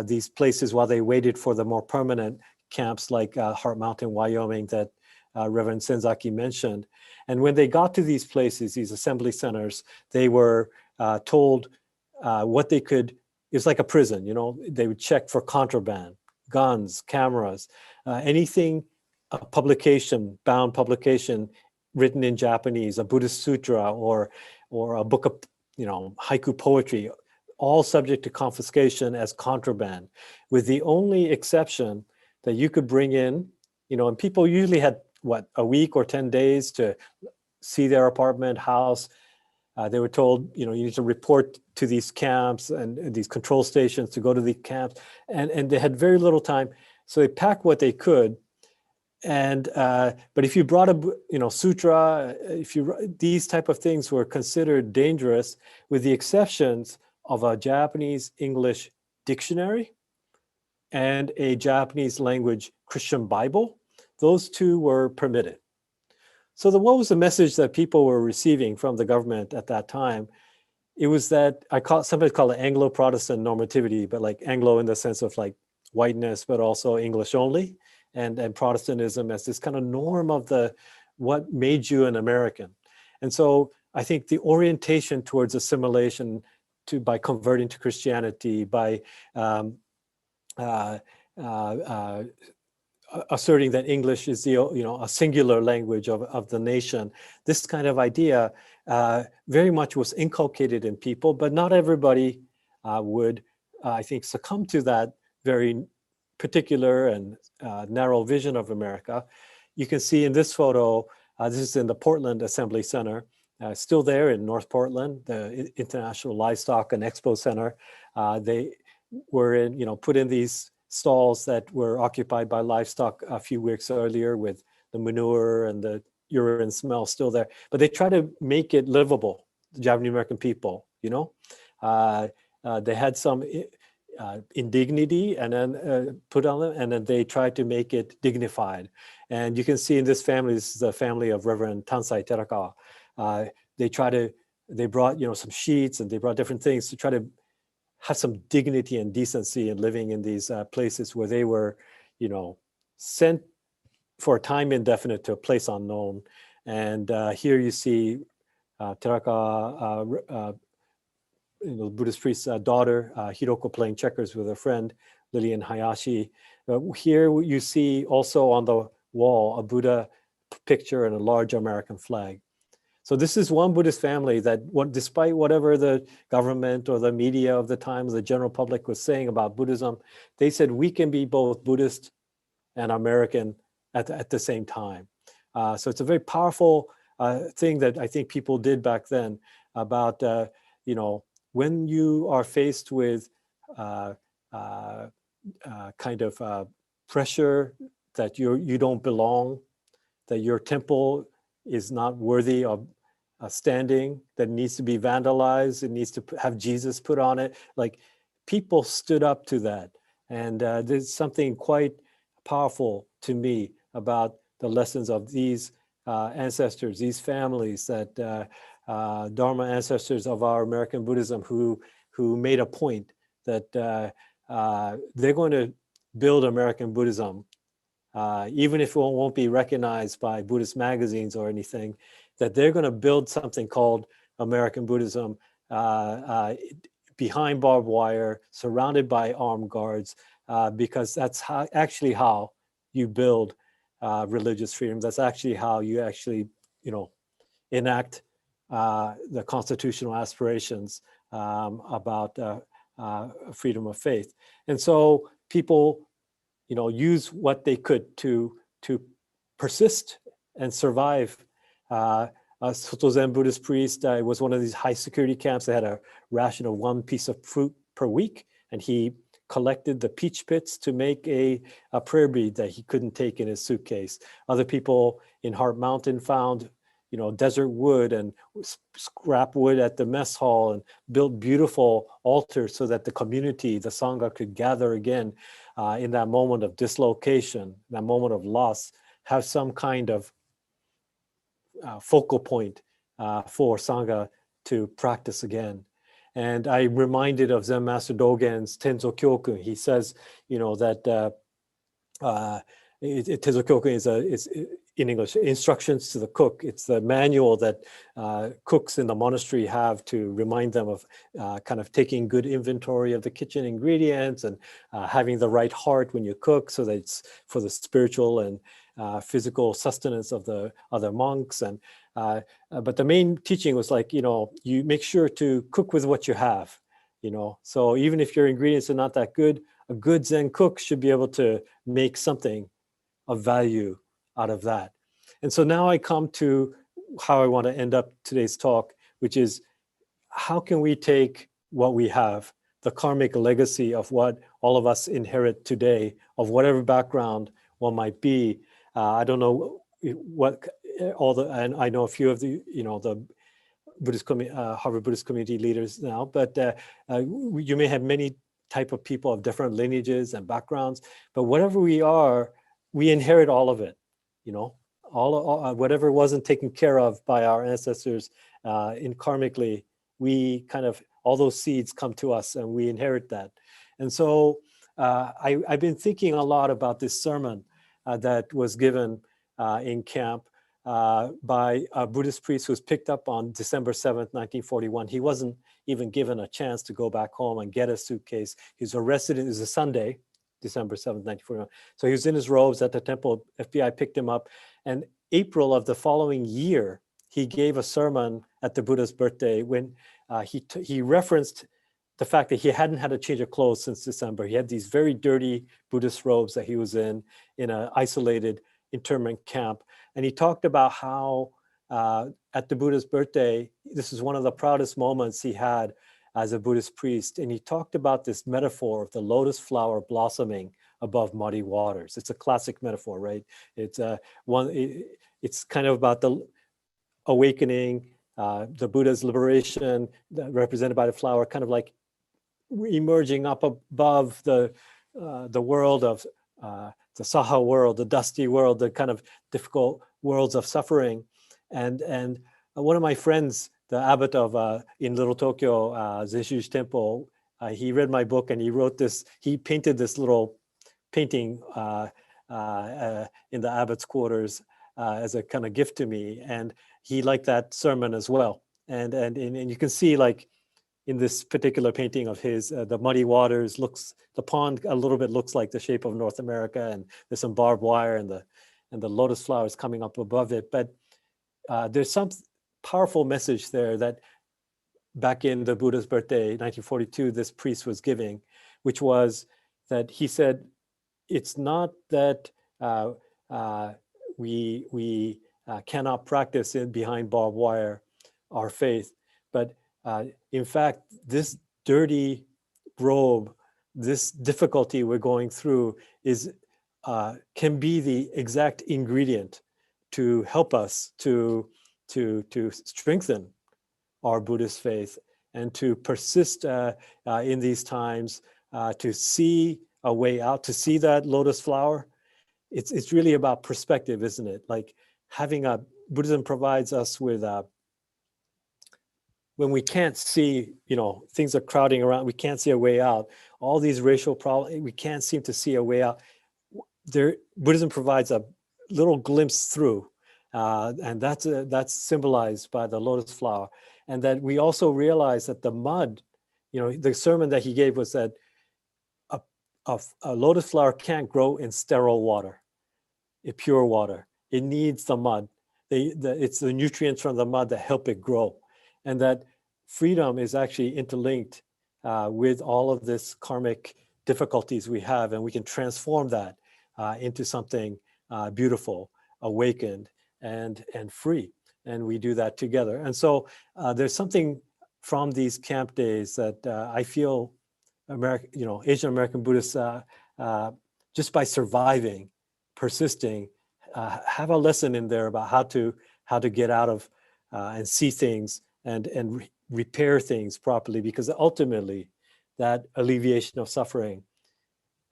S6: These places, while they waited for the more permanent camps like Heart Mountain, Wyoming, that Reverend Senzaki mentioned. And when they got to these places, these assembly centers, they were told what they could. It was like a prison, they would check for contraband, guns, cameras, anything, bound publication written in Japanese, a Buddhist sutra or a book of haiku poetry, all subject to confiscation as contraband, with the only exception that you could bring in, and people usually had a week or 10 days to see their apartment, house, They were told, you need to report to these camps and these control stations to go to the camps, and they had very little time, so they packed what they could. And but if you brought a sutra, these type of things were considered dangerous, with the exceptions of a Japanese English dictionary and a Japanese language Christian Bible. Those two were permitted. So what was the message that people were receiving from the government at that time? It was that somebody called it Anglo-Protestant normativity, but like Anglo in the sense of like whiteness, but also English only, and Protestantism as this kind of norm of what made you an American. And so I think the orientation towards assimilation by converting to Christianity, by asserting that English is a singular language of the nation, this kind of idea very much was inculcated in people, but not everybody would, I think, succumb to that very particular and narrow vision of America. You can see in this photo, this is in the Portland Assembly Center, still there in North Portland, the International Livestock and Expo Center. They were put in these stalls that were occupied by livestock a few weeks earlier, with the manure and the urine smell still there. But they try to make it livable, the Japanese American people, they had some indignity and then put on them, and then they tried to make it dignified. And you can see in this family, this is the family of Reverend Tansai Terakawa. They brought some sheets, and they brought different things to try to have some dignity and decency in living in these places where they were, sent for a time indefinite to a place unknown. And here you see Terakawa, the Buddhist priest's daughter, Hiroko, playing checkers with her friend, Lillian Hayashi. Here you see also on the wall a Buddha picture and a large American flag. So this is one Buddhist family that, despite whatever the government or the media of the time, the general public was saying about Buddhism, they said we can be both Buddhist and American at the same time. So it's a very powerful thing that I think people did back then about, when you are faced with kind of pressure that you don't belong, that your temple is not worthy of standing, that needs to be vandalized, it needs to have Jesus put on it. Like, people stood up to that. And there's something quite powerful to me about the lessons of these ancestors, these families, that Dharma ancestors of our American Buddhism who made a point that they're going to build American Buddhism, even if it won't be recognized by Buddhist magazines or anything, that they're going to build something called American Buddhism behind barbed wire, surrounded by armed guards, because that's actually how you build religious freedom. That's actually how you actually, enact the constitutional aspirations about freedom of faith. And so people, use what they could to persist and survive. A Soto Zen Buddhist priest, it was one of these high security camps. They had a ration of one piece of fruit per week, and he collected the peach pits to make a prayer bead that he couldn't take in his suitcase. Other people in Heart Mountain found, desert wood and scrap wood at the mess hall and built beautiful altars so that the community, the Sangha, could gather again in that moment of dislocation, that moment of loss, have some kind of focal point for Sangha to practice again. And I'm reminded of Zen Master Dogen's Tenzo Kyokun. He says, that Tenzo Kyokun is in English, instructions to the cook. It's the manual that cooks in the monastery have to remind them of kind of taking good inventory of the kitchen ingredients and having the right heart when you cook, so that it's for the spiritual and physical sustenance of the other monks. And but the main teaching was like, you make sure to cook with what you have, So even if your ingredients are not that good, a good Zen cook should be able to make something of value out of that. And so now I come to how I want to end up today's talk, which is how can we take what we have, the karmic legacy of what all of us inherit today, of whatever background one might be. I don't know what and I know a few of the, the Buddhist Harvard Buddhist community leaders now, but you may have many type of people of different lineages and backgrounds, but whatever we are, we inherit all of it, all whatever wasn't taken care of by our ancestors in karmically, we kind of, all those seeds come to us and we inherit that. And so I've been thinking a lot about this sermon that was given in camp by a Buddhist priest who was picked up on December 7th, 1941. He wasn't even given a chance to go back home and get a suitcase. He was arrested, it was a Sunday, December 7th, 1941. So he was in his robes at the temple, FBI picked him up, and April of the following year, he gave a sermon at the Buddha's birthday when he referenced the fact that he hadn't had a change of clothes since December. He had these very dirty Buddhist robes that he was in an isolated internment camp. And he talked about how at the Buddha's birthday, this is one of the proudest moments he had as a Buddhist priest. And he talked about this metaphor of the lotus flower blossoming above muddy waters. It's a classic metaphor, right? It's it's kind of about the awakening, the Buddha's liberation, represented by the flower, kind of like emerging up above the world of the Saha world, the dusty world, the kind of difficult worlds of suffering. And one of my friends, the abbot of in Little Tokyo, Zenshuji Temple, he read my book and he wrote this, he painted this little painting in the abbot's quarters as a kind of gift to me. And he liked that sermon as well. And you can see, like, in this particular painting of his, the muddy waters the pond a little bit looks like the shape of North America, and there's some barbed wire and the lotus flowers coming up above it. But there's some powerful message there that back in the Buddha's birthday, 1942, this priest was giving, which was that he said, it's not that we cannot practice behind barbed wire our faith, but in fact, this dirty robe, this difficulty we're going through can be the exact ingredient to help us to strengthen our Buddhist faith and to persist in these times, to see a way out, to see that lotus flower. It's really about perspective, isn't it? Like Buddhism provides us with when we can't see, things are crowding around, we can't see a way out, all these racial problems, we can't seem to see a way out. Buddhism provides a little glimpse through, and that's symbolized by the lotus flower. And that we also realize that the mud, the sermon that he gave was that a lotus flower can't grow in sterile water, in pure water. It needs the mud. It's the nutrients from the mud that help it grow. And that freedom is actually interlinked with all of this karmic difficulties we have, and we can transform that into something beautiful, awakened, and free. And we do that together. And so there's something from these camp days that I feel Asian American Buddhists, just by surviving, persisting, have a lesson in there about how to get out of and see things and repair things properly, because ultimately that alleviation of suffering,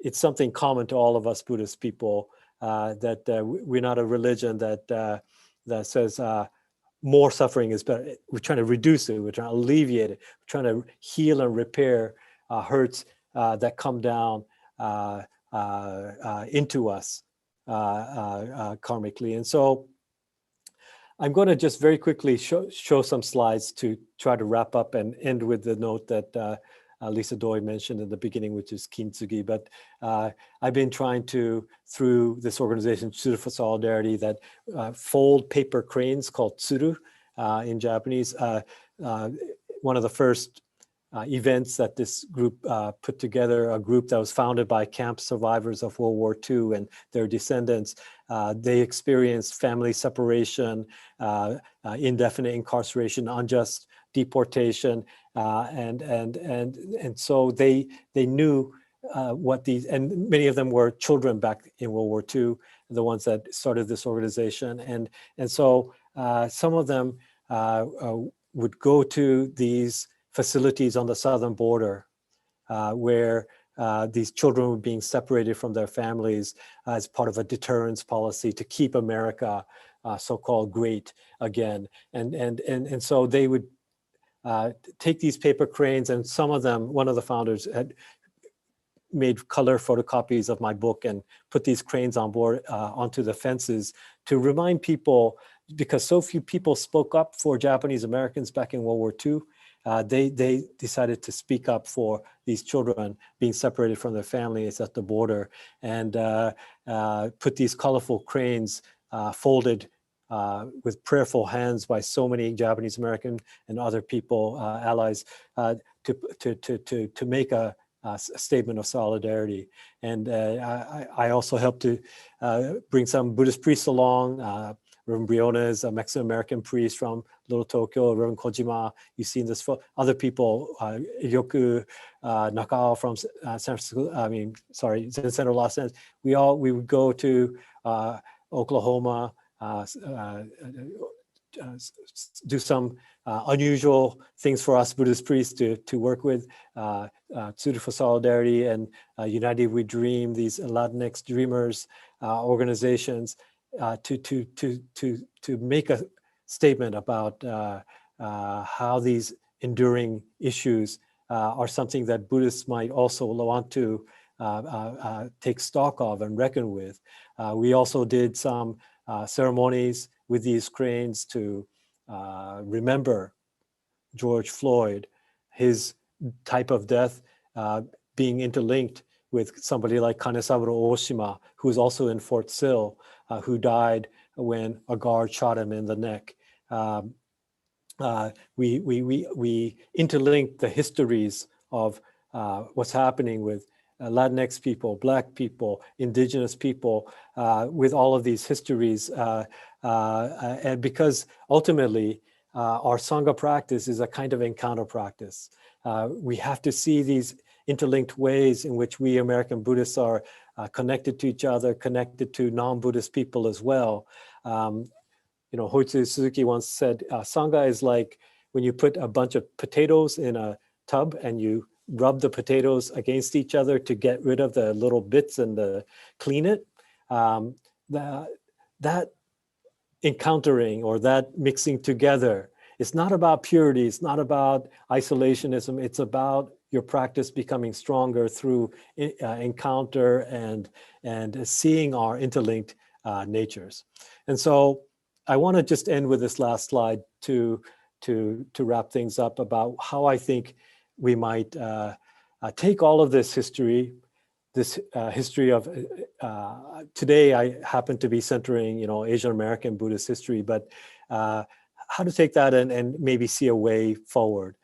S6: it's something common to all of us Buddhist people, that we're not a religion that says more suffering is better. We're trying to reduce it, we're trying to alleviate it, we're trying to heal and repair hurts that come down into us karmically. And so I'm going to just very quickly show some slides to try to wrap up and end with the note that Lisa Doi mentioned in the beginning, which is Kintsugi. But I've been trying to, through this organization, Tsuru for Solidarity, that fold paper cranes called tsuru in Japanese. One of the first events that this group put together, a group that was founded by camp survivors of World War II and their descendants. They experienced family separation, indefinite incarceration, unjust deportation, and so they knew what these, and many of them were children back in World War II, the ones that started this organization, and so some of them would go to these facilities on the southern border where these children were being separated from their families as part of a deterrence policy to keep America so-called great again. And so they would take these paper cranes, and some of them, one of the founders had made color photocopies of my book and put these cranes on board onto the fences to remind people, because so few people spoke up for Japanese Americans back in World War II. They decided to speak up for these children being separated from their families at the border, and put these colorful cranes folded with prayerful hands by so many Japanese American and other people, allies, to make a statement of solidarity. And I also helped to bring some Buddhist priests along. Reverend Briones, a Mexican-American priest from Little Tokyo, Reverend Kojima, you've seen this, other people, Ryoku Nakao from San Francisco, Zen Center Los Angeles. We would go to Oklahoma, do some unusual things for us Buddhist priests to work with, Suited for Solidarity and United We Dream, these Latinx dreamers organizations, to make a statement about how these enduring issues are something that Buddhists might also want to take stock of and reckon with. We also did some ceremonies with these cranes to remember George Floyd, his type of death being interlinked with somebody like Kanesaburo Oshima, who's also in Fort Sill, who died when a guard shot him in the neck. We interlinked the histories of what's happening with Latinx people, Black people, Indigenous people, with all of these histories. And because ultimately, our Sangha practice is a kind of encounter practice. We have to see these interlinked ways in which we American Buddhists are connected to each other, connected to non-Buddhist people as well. Hoitsu Suzuki once said, Sangha is like when you put a bunch of potatoes in a tub and you rub the potatoes against each other to get rid of the little bits and clean it. That encountering or that mixing together, it's not about purity, it's not about isolationism, it's about your practice becoming stronger through encounter and seeing our interlinked natures. And so I want to just end with this last slide to wrap things up about how I think we might take all of this history, history of today I happen to be centering, Asian American Buddhist history, but how to take that and maybe see a way forward.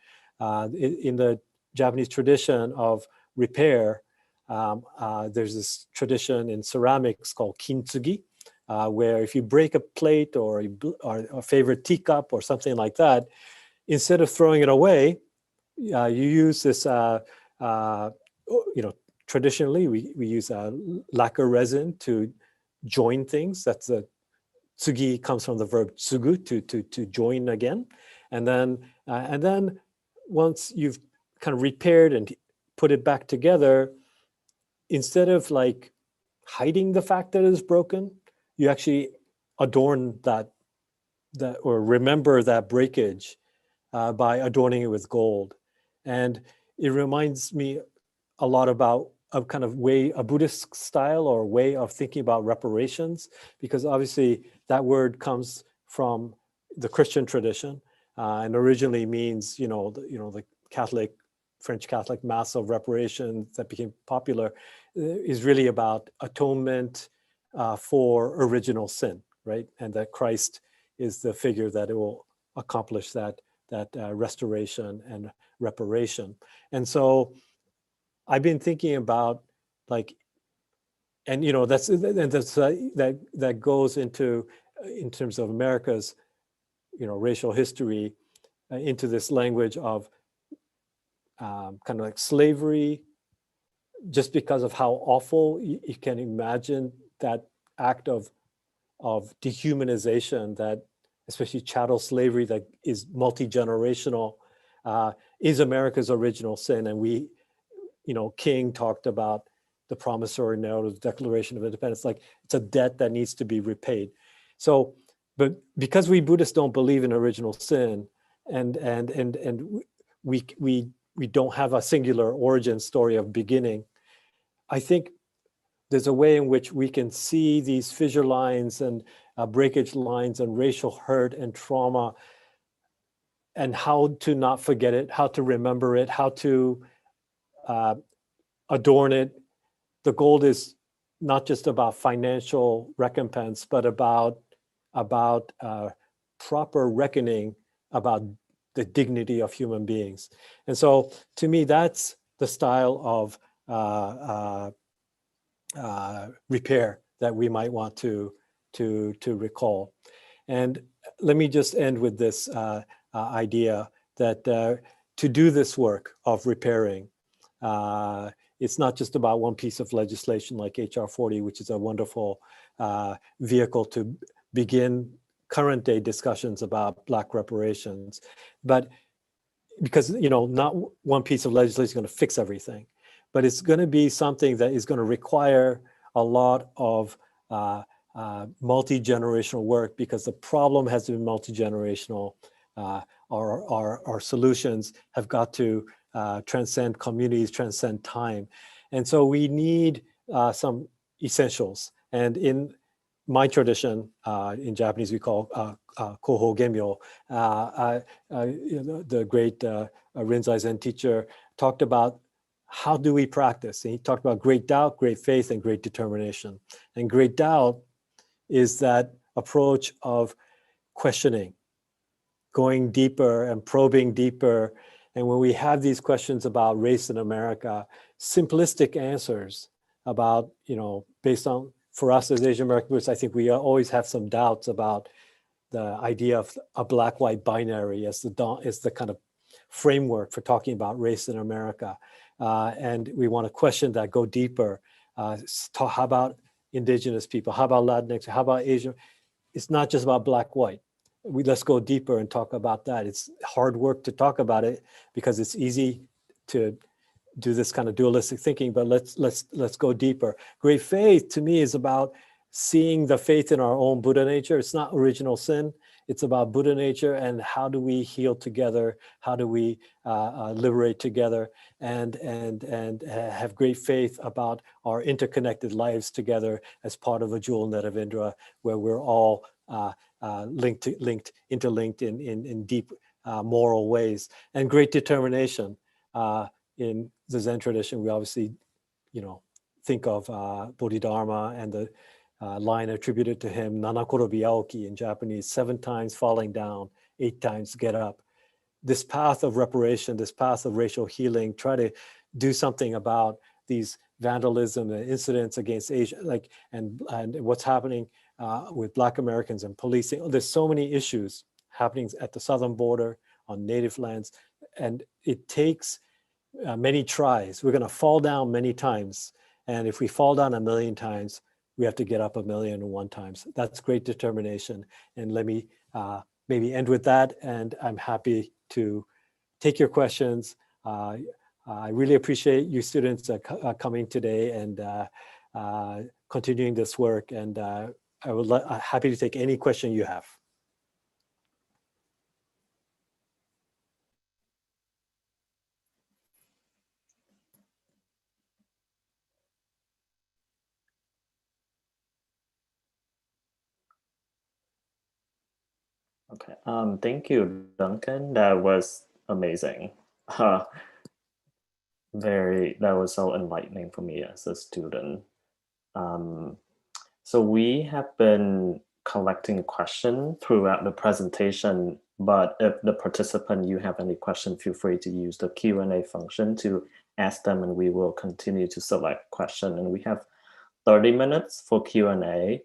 S6: In the Japanese tradition of repair, there's this tradition in ceramics called Kintsugi, where if you break a plate or a favorite teacup or something like that, instead of throwing it away, you use this, traditionally we use lacquer resin to join things. That's tsugi comes from the verb tsugu, to join again. And then once you've kind of repaired and put it back together, instead of like hiding the fact that it's broken, you actually adorn that or remember that breakage by adorning it with gold. And it reminds me a lot about a kind of a Buddhist style or way of thinking about reparations, because obviously that word comes from the Christian tradition and originally means, the French Catholic Mass of Reparation that became popular is really about atonement for original sin, right? And that Christ is the figure that it will accomplish that restoration and reparation. And so I've been thinking about that goes into, in terms of America's, racial history, into this language of kind of like slavery, just because of how awful you can imagine that act of dehumanization, that especially chattel slavery that is multi-generational, is America's original sin. And we, King talked about the promissory note of the Declaration of Independence, like it's a debt that needs to be repaid. So, but because we Buddhists don't believe in original sin, and we don't have a singular origin story of beginning, I think there's a way in which we can see these fissure lines and breakage lines and racial hurt and trauma, and how to not forget it, how to remember it, how to adorn it. The goal is not just about financial recompense, but about proper reckoning about the dignity of human beings. And so to me, that's the style of repair that we might want to recall. And let me just end with this idea that to do this work of repairing, it's not just about one piece of legislation like HR 40, which is a wonderful vehicle to begin current day discussions about Black reparations, but because not one piece of legislation is going to fix everything, but it's going to be something that is going to require a lot of multi-generational work, because the problem has to be multi-generational. Our solutions have got to transcend communities, transcend time. And so we need some essentials. And in my tradition, in Japanese, we call Koho Gemyo, the great Rinzai Zen teacher talked about how do we practice? And he talked about great doubt, great faith, and great determination. And great doubt is that approach of questioning, going deeper and probing deeper. And when we have these questions about race in America, simplistic answers about, based on, for us as Asian American Buddhists, I think we always have some doubts about the idea of a Black-white binary as the kind of framework for talking about race in America. And we want to question that, go deeper. How about indigenous people? How about Latinx? How about Asian? It's not just about Black-white. Let's go deeper and talk about that. It's hard work to talk about it because it's easy to do this kind of dualistic thinking, but let's go deeper. Great faith to me is about seeing the faith in our own Buddha nature. It's not original sin. It's about Buddha nature and how do we heal together? How do we liberate together and have great faith about our interconnected lives together as part of a jewel net of Indra, where we're all interlinked in deep moral ways, and great determination. In the Zen tradition, we obviously, think of Bodhidharma and the line attributed to him, Nanakorobi Aoki in Japanese, 7 times falling down, 8 times get up. This path of reparation, this path of racial healing, try to do something about these vandalism and incidents against Asia, and what's happening with Black Americans and policing. There's so many issues happening at the southern border, on native lands, and it takes many tries. We're going to fall down many times, and if we fall down 1,000,000 times, we have to get up 1,000,001 times. That's great determination. And let me maybe end with that, and I'm happy to take your questions. I really appreciate you students coming today and continuing this work, and I'm happy to take any question you have.
S1: Okay, thank you, Duncan. That was amazing. That was so enlightening for me as a student. So we have been collecting questions throughout the presentation, but if the participant, you have any question, feel free to use the Q&A function to ask them, and we will continue to select question. And we have 30 minutes for Q&A.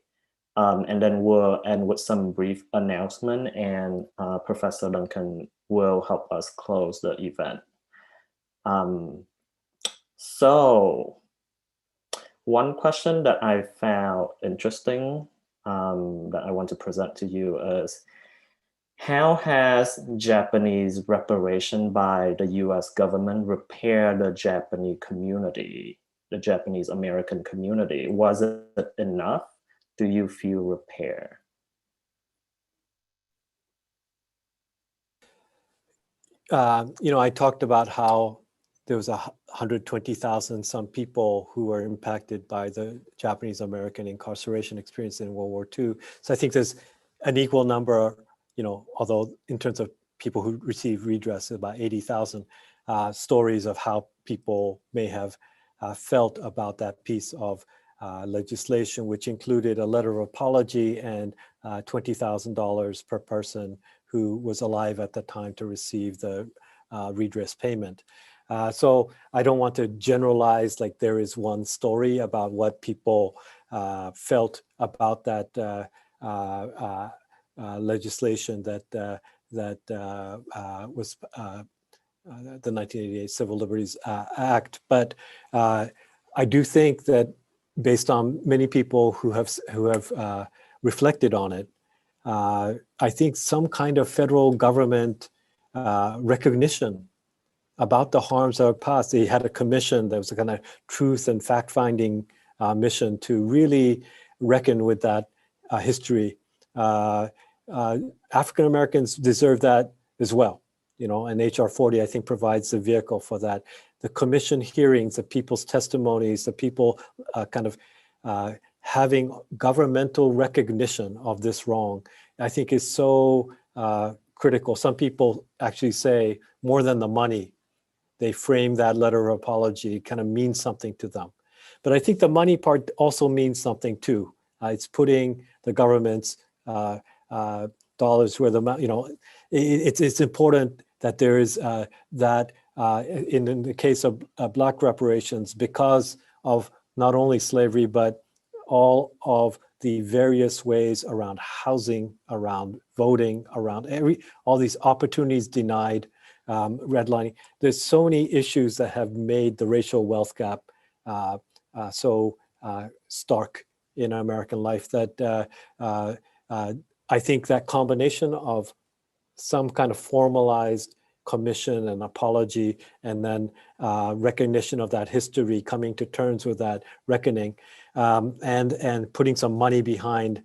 S1: And then we'll end with some brief announcement, and Professor Duncan will help us close the event. So one question that I found interesting that I want to present to you is, how has Japanese reparation by the US government repaired the Japanese community, the Japanese American community? Was it enough? Do you feel repair?
S6: I talked about how there was 120,000 some people who were impacted by the Japanese American incarceration experience in World War II. So I think there's an equal number, although in terms of people who receive redress, about 80,000 stories of how people may have felt about that piece of legislation, which included a letter of apology and $20,000 per person who was alive at the time to receive the redress payment. So I don't want to generalize like there is one story about what people felt about that legislation that was the 1988 Civil Liberties Act. But I do think that based on many people who have reflected on it, I think some kind of federal government recognition about the harms that are past. They had a commission that was a kind of truth and fact-finding mission to really reckon with that history. African Americans deserve that as well, and HR 40, I think, provides the vehicle for that. The commission hearings, the people's testimonies, the people having governmental recognition of this wrong, I think is so critical. Some people actually say more than the money, they frame that letter of apology, kind of means something to them. But I think the money part also means something too. It's putting the government's dollars where the, it's important that there is that in the case of Black reparations, because of not only slavery, but all of the various ways around housing, around voting, around all these opportunities denied, redlining. There's so many issues that have made the racial wealth gap so stark in American life that I think that combination of some kind of formalized commission and apology, and then recognition of that history, coming to terms with that reckoning, and putting some money behind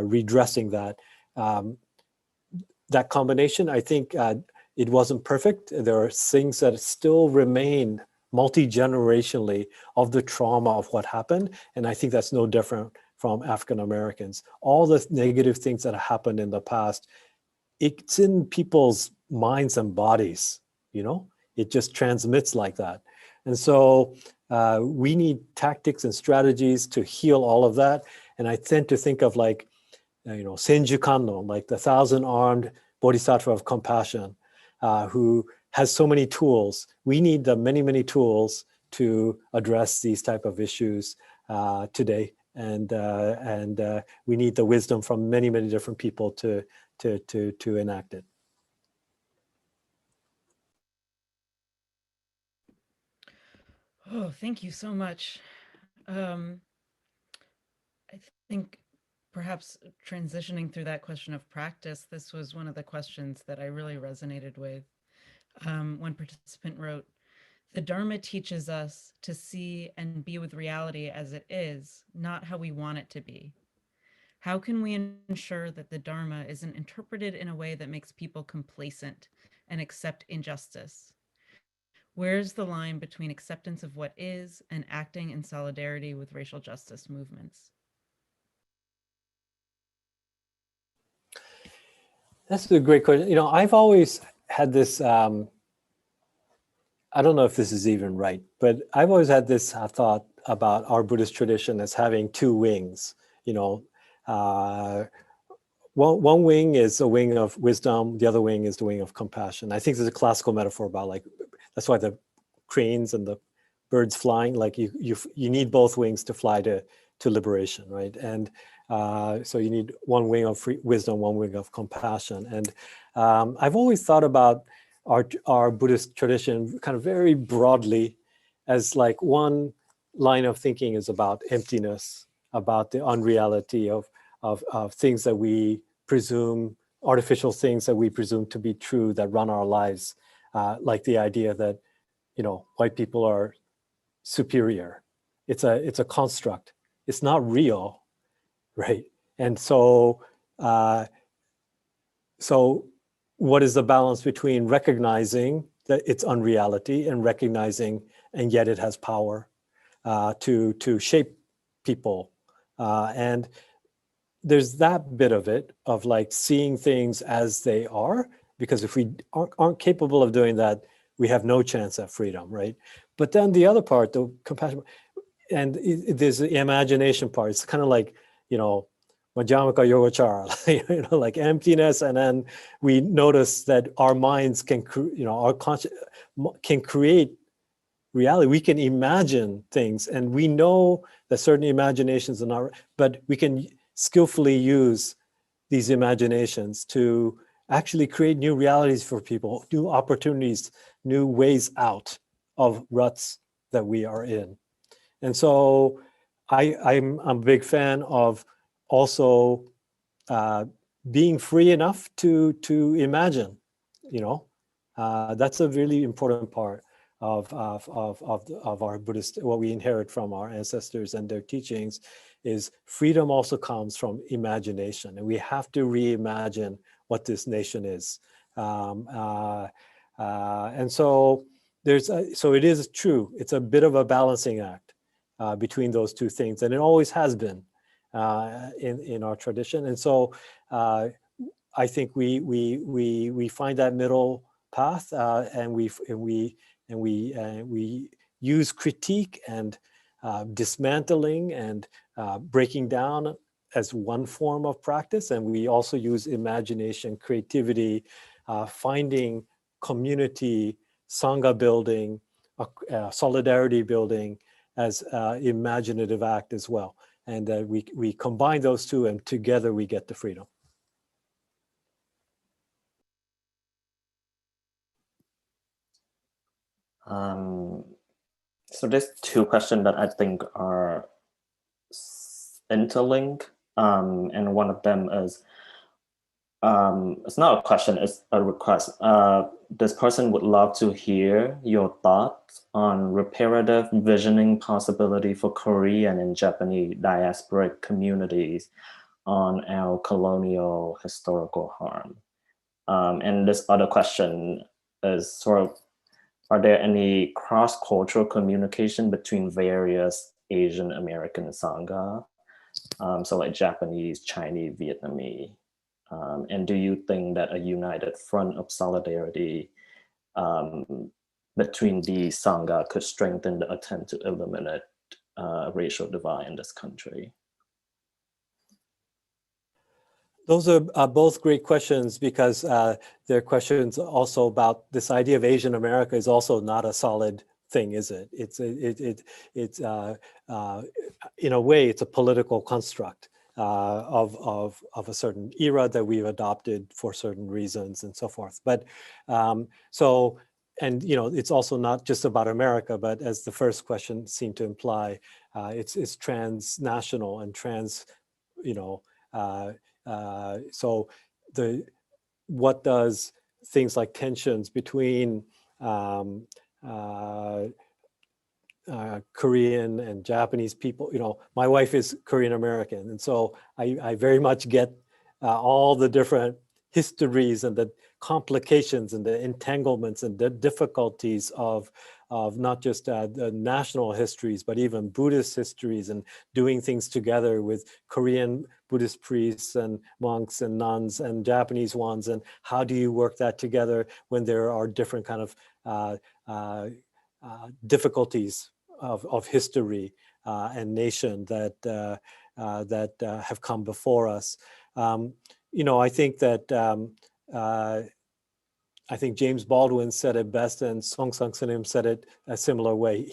S6: redressing that. That combination, I think it wasn't perfect. There are things that still remain multi-generationally of the trauma of what happened. And I think that's no different from African Americans. All the negative things that happened in the past, it's in people's minds and bodies, it just transmits like that. And so we need tactics and strategies to heal all of that. And I tend to think of like, Senju Kanno, like the 1,000-armed Bodhisattva of compassion, who has so many tools. We need the many, many tools to address these type of issues today. And we need the wisdom from many, many different people to enact it.
S4: Oh, thank you so much. I think perhaps transitioning through that question of practice, this was one of the questions that I really resonated with. One participant wrote, "The Dharma teaches us to see and be with reality as it is, not how we want it to be. How can we ensure that the Dharma isn't interpreted in a way that makes people complacent and accept injustice? Where's the line between acceptance of what is and acting in solidarity with racial justice movements?"
S6: That's a great question. I've always had this, I don't know if this is even right, but I've always had this thought about our Buddhist tradition as having two wings. One wing is a wing of wisdom, the other wing is the wing of compassion. I think there's a classical metaphor about that's why the cranes and the birds flying, like you need both wings to fly to liberation, right? And So you need one wing of wisdom, one wing of compassion. And I've always thought about our Buddhist tradition kind of very broadly as like one line of thinking is about emptiness, about the unreality of things that we presume, artificial things that we presume to be true that run our lives, like the idea that, you know, white people are superior. It's a construct. It's not real, right? And so, so what is the balance between recognizing that it's unreality and recognizing, and yet it has power to shape people? And there's that bit of it, of like seeing things as they are, because if we aren't capable of doing that, we have no chance at freedom, right? But then the other part, the compassion, and there's the imagination part. It's kind of like, you know, Majamaka Yogacara, you know, like emptiness, and then we notice that our minds can, you know, our conscious can create reality. We can imagine things, and we know that certain imaginations are not, but we can skillfully use these imaginations to actually create new realities for people, new opportunities, new ways out of ruts that we are in. And so I'm a big fan of also being free enough to imagine, you know. That's a really important part of our Buddhist, what we inherit from our ancestors and their teachings, is freedom also comes from imagination, and we have to reimagine what this nation is. And so so it is true. It's a bit of a balancing act between those two things, and it always has been in our tradition. And so I think we find that middle path, and we use critique and dismantling and breaking down as one form of practice, and we also use imagination, creativity, finding community, sangha building, solidarity building as imaginative act as well. And we combine those two, and together we get the freedom.
S1: So there's two questions that I think are interlinked, and one of them is, it's not a question, it's a request. This person would love to hear your thoughts on reparative visioning possibility for Korean and Japanese diasporic communities on our colonial historical harm. And this other question is sort of, are there any cross-cultural communication between various Asian American Sangha? So like Japanese, Chinese, Vietnamese. And do you think that a united front of solidarity between these Sangha could strengthen the attempt to eliminate racial divide in this country?
S6: Those are both great questions, because they're questions also about this idea of Asian America is also not a solid thing, is it? It's in a way, it's a political construct of a certain era that we've adopted for certain reasons and so forth. But so, and you know, it's also not just about America, but as the first question seemed to imply, it's transnational and trans, you know. So what does things like tensions between Korean and Japanese people, you know, my wife is Korean American, and so I very much get all the different histories and the complications and the entanglements and the difficulties of not just the national histories, but even Buddhist histories, and doing things together with Korean Buddhist priests and monks and nuns and Japanese ones, and how do you work that together when there are different kind of difficulties of history and nation that have come before us. You know, I think that I think James Baldwin said it best, and Song Sang Sanim said it a similar way.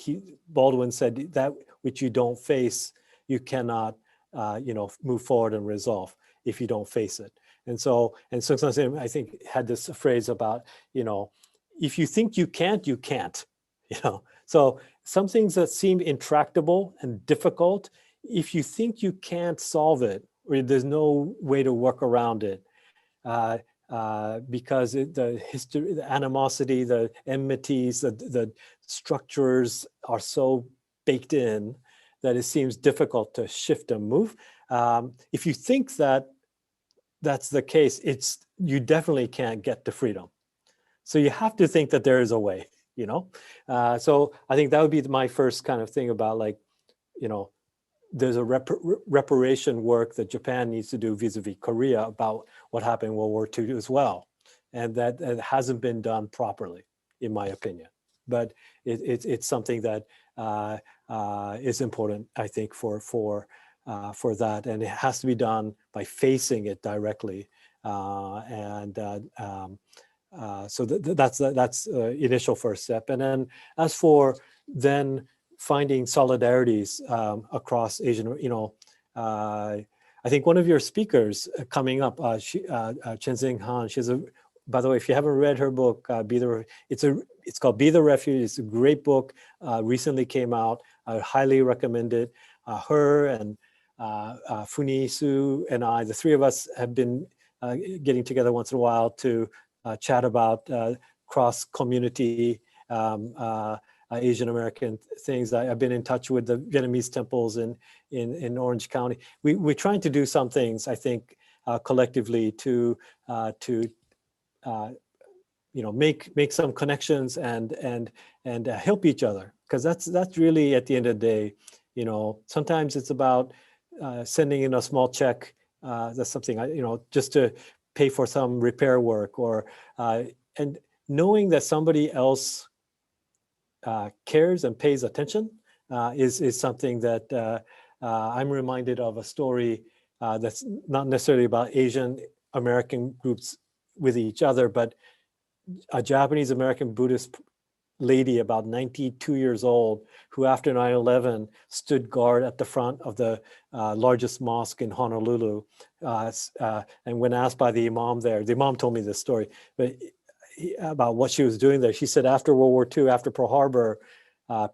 S6: Baldwin said, that which you don't face, you cannot move forward and resolve if you don't face it. And so, and Sun Tzu, I think, had this phrase about, if you think you can't, you can't. So some things that seem intractable and difficult, if you think you can't solve it, or there's no way to work around it, because the history, the animosity, the enmities, the structures are so baked in that it seems difficult to shift and move. If you think that that's the case, you definitely can't get to freedom. So you have to think that there is a way, So I think that would be my first kind of thing about, like, there's a reparation work that Japan needs to do vis-a-vis Korea about what happened in World War II as well. And that hasn't been done properly, in my opinion. But it's something that is important, I think, for that. And it has to be done by facing it directly. So that's initial first step. And then as for then finding solidarities across Asian, I think one of your speakers coming up, Chenzing Han, by the way, if you haven't read her book, it's called Be the Refuge. It's a great book, recently came out. I highly recommend it. Her and Funi Su and I, the three of us, have been getting together once in a while to chat about cross-community Asian American things. I've been in touch with the Vietnamese temples in Orange County. We're trying to do some things, I think, collectively to make some connections and help each other, because that's really, at the end of the day, sometimes it's about sending in a small check. That's something just to pay for some repair work, or and knowing that somebody else cares and pays attention is something that I'm reminded of. A story that's not necessarily about Asian American groups with each other, but a Japanese American Buddhist lady about 92 years old, who after 9/11 stood guard at the front of the largest mosque in Honolulu. And when asked by the imam there, the imam told me this story, but about what she was doing there. She said after World War II, after Pearl Harbor, there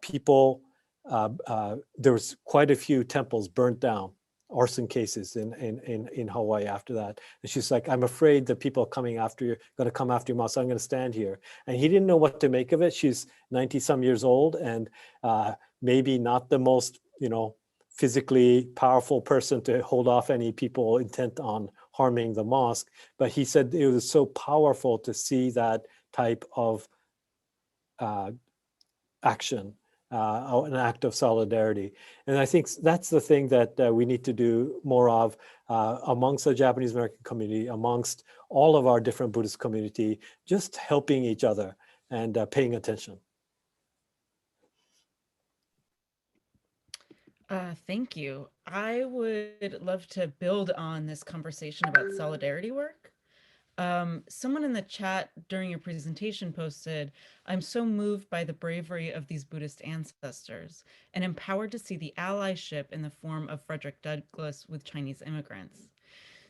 S6: was quite a few temples burnt down, arson cases in Hawaii after that. And she's like, I'm afraid that people are going to come after you, Ma, so I'm going to stand here. And he didn't know what to make of it. She's 90 some years old, and maybe not the most, physically powerful person to hold off any people intent on harming the mosque. But he said it was so powerful to see that type of action, an act of solidarity. And I think that's the thing that we need to do more of amongst the Japanese American community, amongst all of our different Buddhist community, just helping each other and paying attention.
S4: Thank you. I would love to build on this conversation about solidarity work. Someone in the chat during your presentation posted, I'm so moved by the bravery of these Buddhist ancestors and empowered to see the allyship in the form of Frederick Douglass with Chinese immigrants.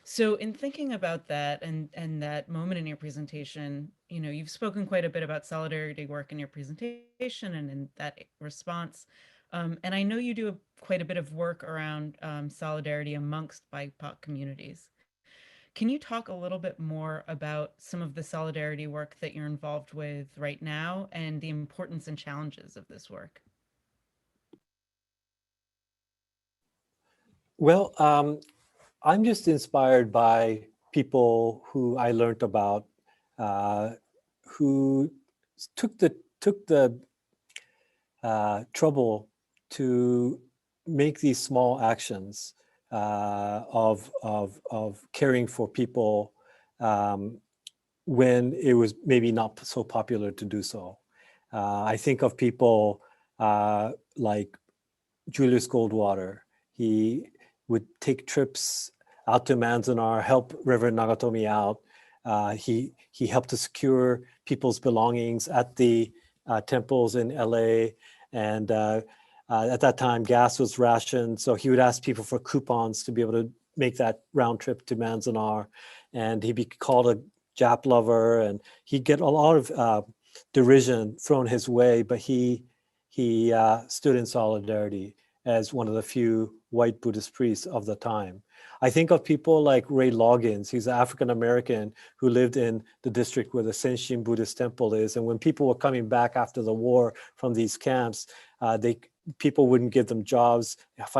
S4: So in thinking about that and that moment in your presentation, you've spoken quite a bit about solidarity work in your presentation and in that response. And I know you do quite a bit of work around solidarity amongst BIPOC communities. Can you talk a little bit more about some of the solidarity work that you're involved with right now and the importance and challenges of this work?
S6: Well, I'm just inspired by people who I learned about, who took the trouble to make these small actions of caring for people when it was maybe not so popular to do so. I think of people like Julius Goldwater. He would take trips out to Manzanar, help Reverend Nagatomi out. He helped to secure people's belongings at the temples in LA, and At that time, gas was rationed, so he would ask people for coupons to be able to make that round trip to Manzanar, and he'd be called a Jap lover, and he'd get a lot of derision thrown his way, but he stood in solidarity as one of the few white Buddhist priests of the time. I think of people like Ray Loggins. He's an African-American who lived in the district where the Senshin Buddhist temple is. And when people were coming back after the war from these camps, people wouldn't give them jobs.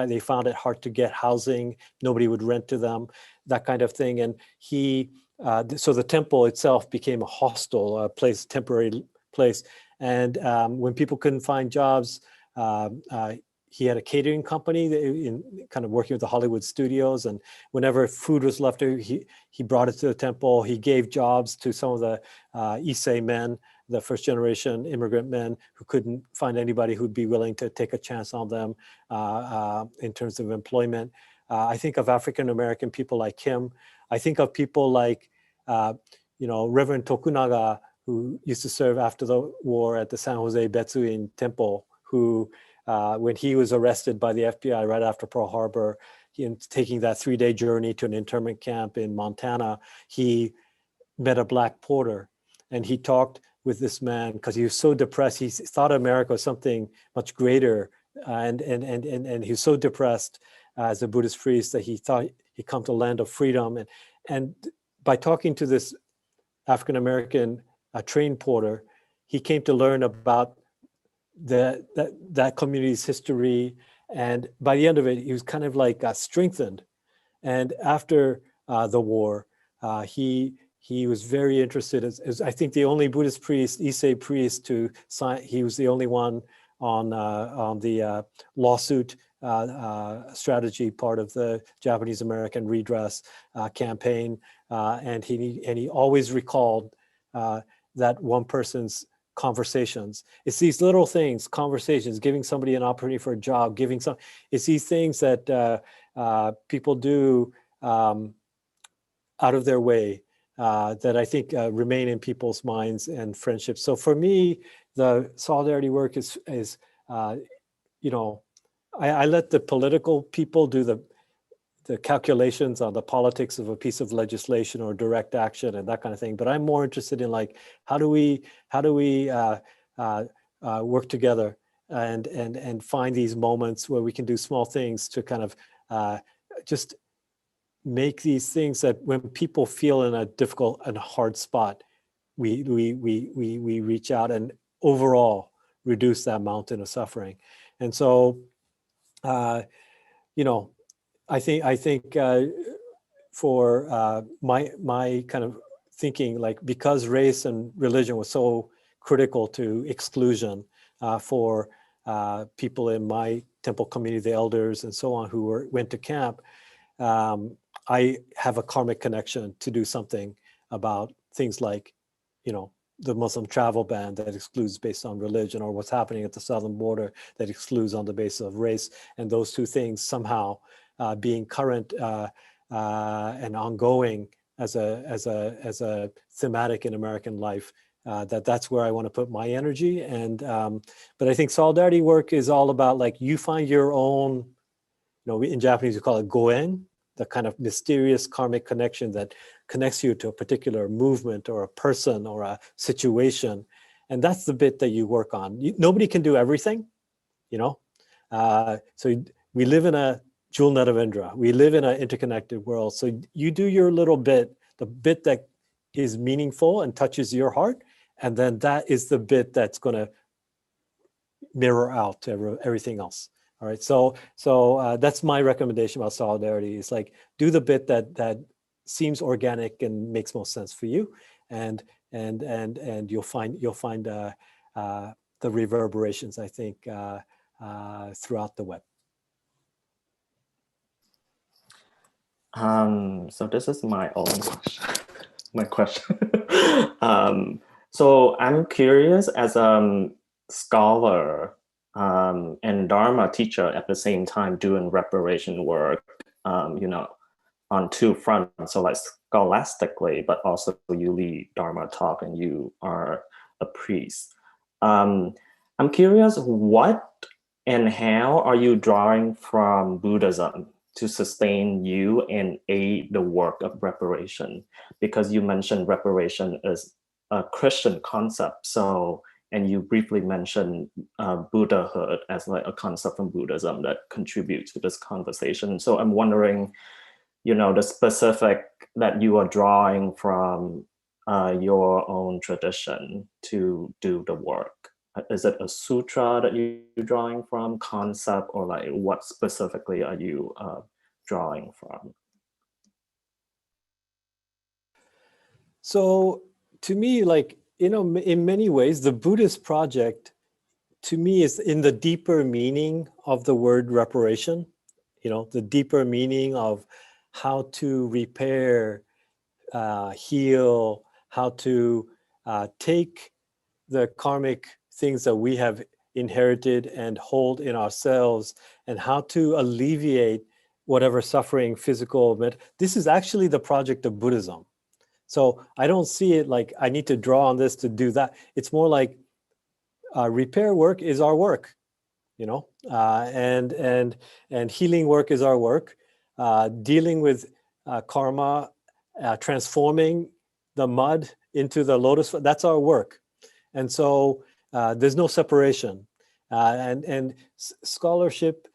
S6: They found it hard to get housing. Nobody would rent to them, that kind of thing. And so the temple itself became a hostel, a place, temporary place. And when people couldn't find jobs, he had a catering company in kind of working with the Hollywood studios. And whenever food was left, he brought it to the temple. He gave jobs to some of the Issei men, the first generation immigrant men who couldn't find anybody who'd be willing to take a chance on them in terms of employment. I think of African-American people like him. I think of people like, Reverend Tokunaga, who used to serve after the war at the San Jose Betsuin Temple, who when he was arrested by the FBI right after Pearl Harbor, taking that 3-day journey to an internment camp in Montana, he met a Black porter, and he talked with this man because he was so depressed. He thought America was something much greater, and he was so depressed as a Buddhist priest that he thought he'd come to a land of freedom. And by talking to this African-American train porter, he came to learn about that community's history, and by the end of it, he was kind of like strengthened. And after the war, he was very interested as I think the only Buddhist priest, Issei priest, to sign. He was the only one on the lawsuit strategy part of the Japanese American redress campaign, and he always recalled that one person's conversations. It's these little things, conversations, giving somebody an opportunity for a job, it's these things that people do out of their way that I think remain in people's minds and friendships. So for me, the solidarity work is I let the political people do the calculations on the politics of a piece of legislation or direct action and that kind of thing. But I'm more interested in like, how do we work together and find these moments where we can do small things to kind of just make these things that when people feel in a difficult and hard spot, we reach out and overall reduce that mountain of suffering. And so, I think for my kind of thinking, like, because race and religion was so critical to exclusion for people in my temple community, the elders and so on, who went to camp, I have a karmic connection to do something about things like, the Muslim travel ban that excludes based on religion, or what's happening at the southern border that excludes on the basis of race, and those two things somehow being current and ongoing as a thematic in American life. That's where I want to put my energy. And but I think solidarity work is all about, like, you find your own, in Japanese we call it goen, the kind of mysterious karmic connection that connects you to a particular movement or a person or a situation. And that's the bit that you work on. Nobody can do everything, so we live in a jewel net of Indra. We live in an interconnected world. So you do your little bit, the bit that is meaningful and touches your heart. And then that is the bit that's going to mirror out to everything else. All right. So that's my recommendation about solidarity. It's like, do the bit that seems organic and makes most sense for you. And you'll find the reverberations, I think, throughout the web.
S1: So this is my own question. So I'm curious, as a scholar and Dharma teacher at the same time doing reparation work, on two fronts. So like scholastically, but also you lead Dharma talk and you are a priest. I'm curious, what And how are you drawing from Buddhism to sustain you and aid the work of reparation? Because you mentioned reparation is a Christian concept. So, and you briefly mentioned Buddhahood as like a concept from Buddhism that contributes to this conversation. So I'm wondering, the specific that you are drawing from your own tradition to do the work. Is it a sutra that you're drawing from, concept, or like what specifically are you drawing from?
S6: So to me, like, in many ways, the Buddhist project to me is in the deeper meaning of the word reparation, the deeper meaning of how to repair, heal, how to take the karmic things that we have inherited and hold in ourselves, and how to alleviate whatever suffering, physical, this is actually the project of Buddhism. So I don't see it like I need to draw on this to do that. It's more like repair work is our work, and healing work is our work. Dealing with karma, transforming the mud into the lotus, that's our work. And so there's no separation. And scholarship,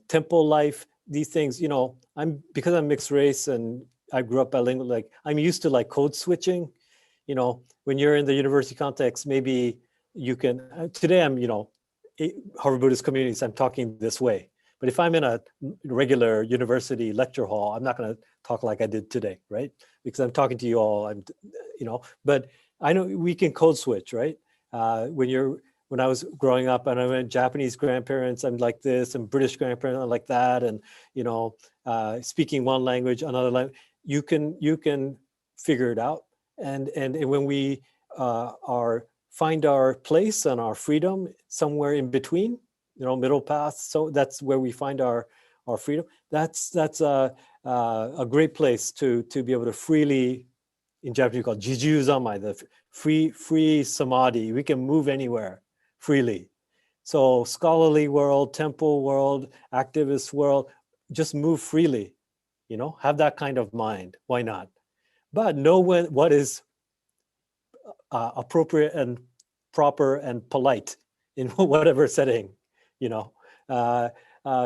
S6: temple life, these things, because I'm mixed race and I grew up bilingual, like I'm used to like code switching. When you're in the university context, maybe you can, today I'm, Harvard Buddhist communities, I'm talking this way. But if I'm in a regular university lecture hall, I'm not going to talk like I did today, right? Because I'm talking to you all, but I know we can code switch, right? When I was growing up and I went Japanese grandparents, I'm like this, and British grandparents, I'm like that, and speaking one language, another language, you can figure it out. And when we find our place and our freedom somewhere in between, middle path, so that's where we find our freedom. That's a great place to be able to freely, in Japanese called jiju zanmai, the free samadhi. We can move anywhere freely. So scholarly world, temple world, activist world, just move freely, have that kind of mind. Why not? But know what is appropriate and proper and polite in whatever setting,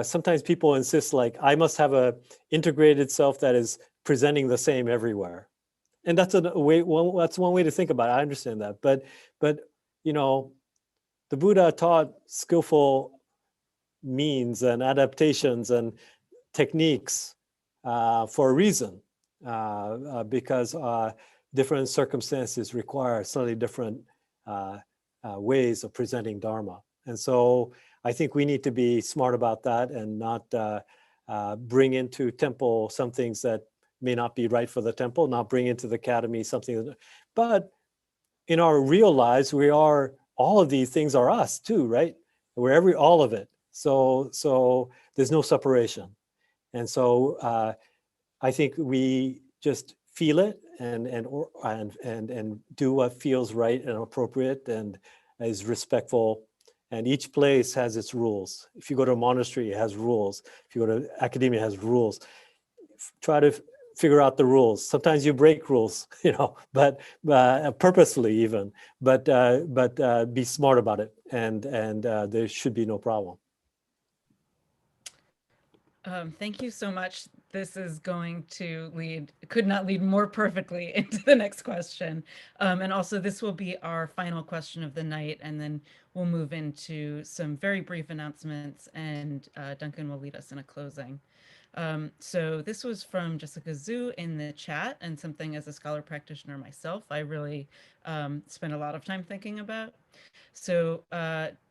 S6: sometimes people insist like, I must have a integrated self that is presenting the same everywhere. And that's that's one way to think about it. I understand that. But the Buddha taught skillful means and adaptations and techniques for a reason, because different circumstances require slightly different ways of presenting Dharma. And so I think we need to be smart about that and not bring into temple some things that may not be right for the temple, not bring into the academy something. But in our real lives, all of these things are us too, right? We're all of it. So there's no separation. And so I think we just feel it and do what feels right and appropriate and is respectful. And each place has its rules. If you go to a monastery, it has rules. If you go to academia, it has rules. Try to figure out the rules. Sometimes you break rules, but purposefully even. But be smart about it, and there should be no problem.
S4: Thank you so much. This is going to could not lead more perfectly into the next question. And also this will be our final question of the night, and then we'll move into some very brief announcements, and Duncan will lead us in a closing. So this was from Jessica Zhu in the chat, and something as a scholar practitioner myself, I really spent a lot of time thinking about. So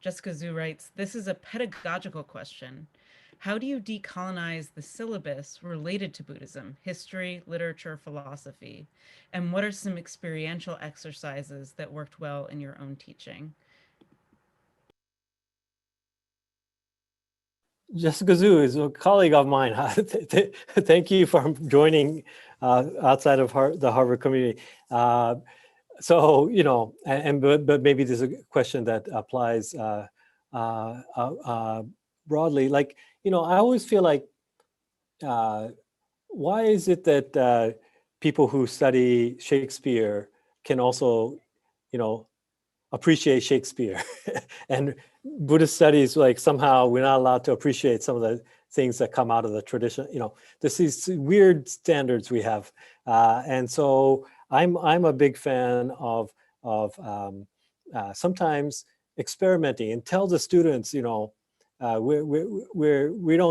S4: Jessica Zhu writes, this is a pedagogical question. How do you decolonize the syllabus related to Buddhism, history, literature, philosophy? And what are some experiential exercises that worked well in your own teaching?
S6: Jessica Zhu is a colleague of mine. Thank you for joining outside of the Harvard community. So, but maybe there's a question that applies broadly. Like, I always feel like, why is it that people who study Shakespeare can also, appreciate Shakespeare? And Buddhist studies, like, somehow we're not allowed to appreciate some of the things that come out of the tradition. There's these weird standards we have. And so I'm a big fan of sometimes experimenting and tell the students, we don't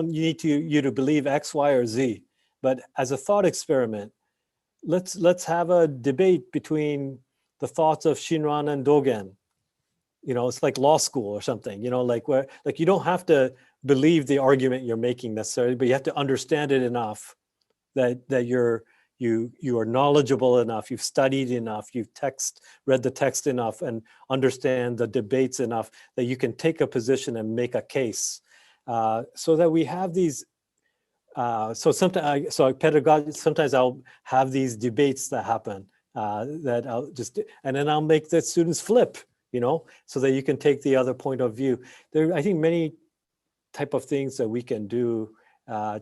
S6: need you to believe X, Y, or Z, but as a thought experiment, let's have a debate between the thoughts of Shinran and Dogen. It's like law school or something, like where, like, you don't have to believe the argument you're making necessarily, but you have to understand it enough that you are knowledgeable enough, you've studied enough, you've read the text enough and understand the debates enough that you can take a position and make a case. So that we have these, sometimes I'll have these debates that happen, that I'll just, and then I'll make the students flip, so that you can take the other point of view. There are, I think, many type of things that we can do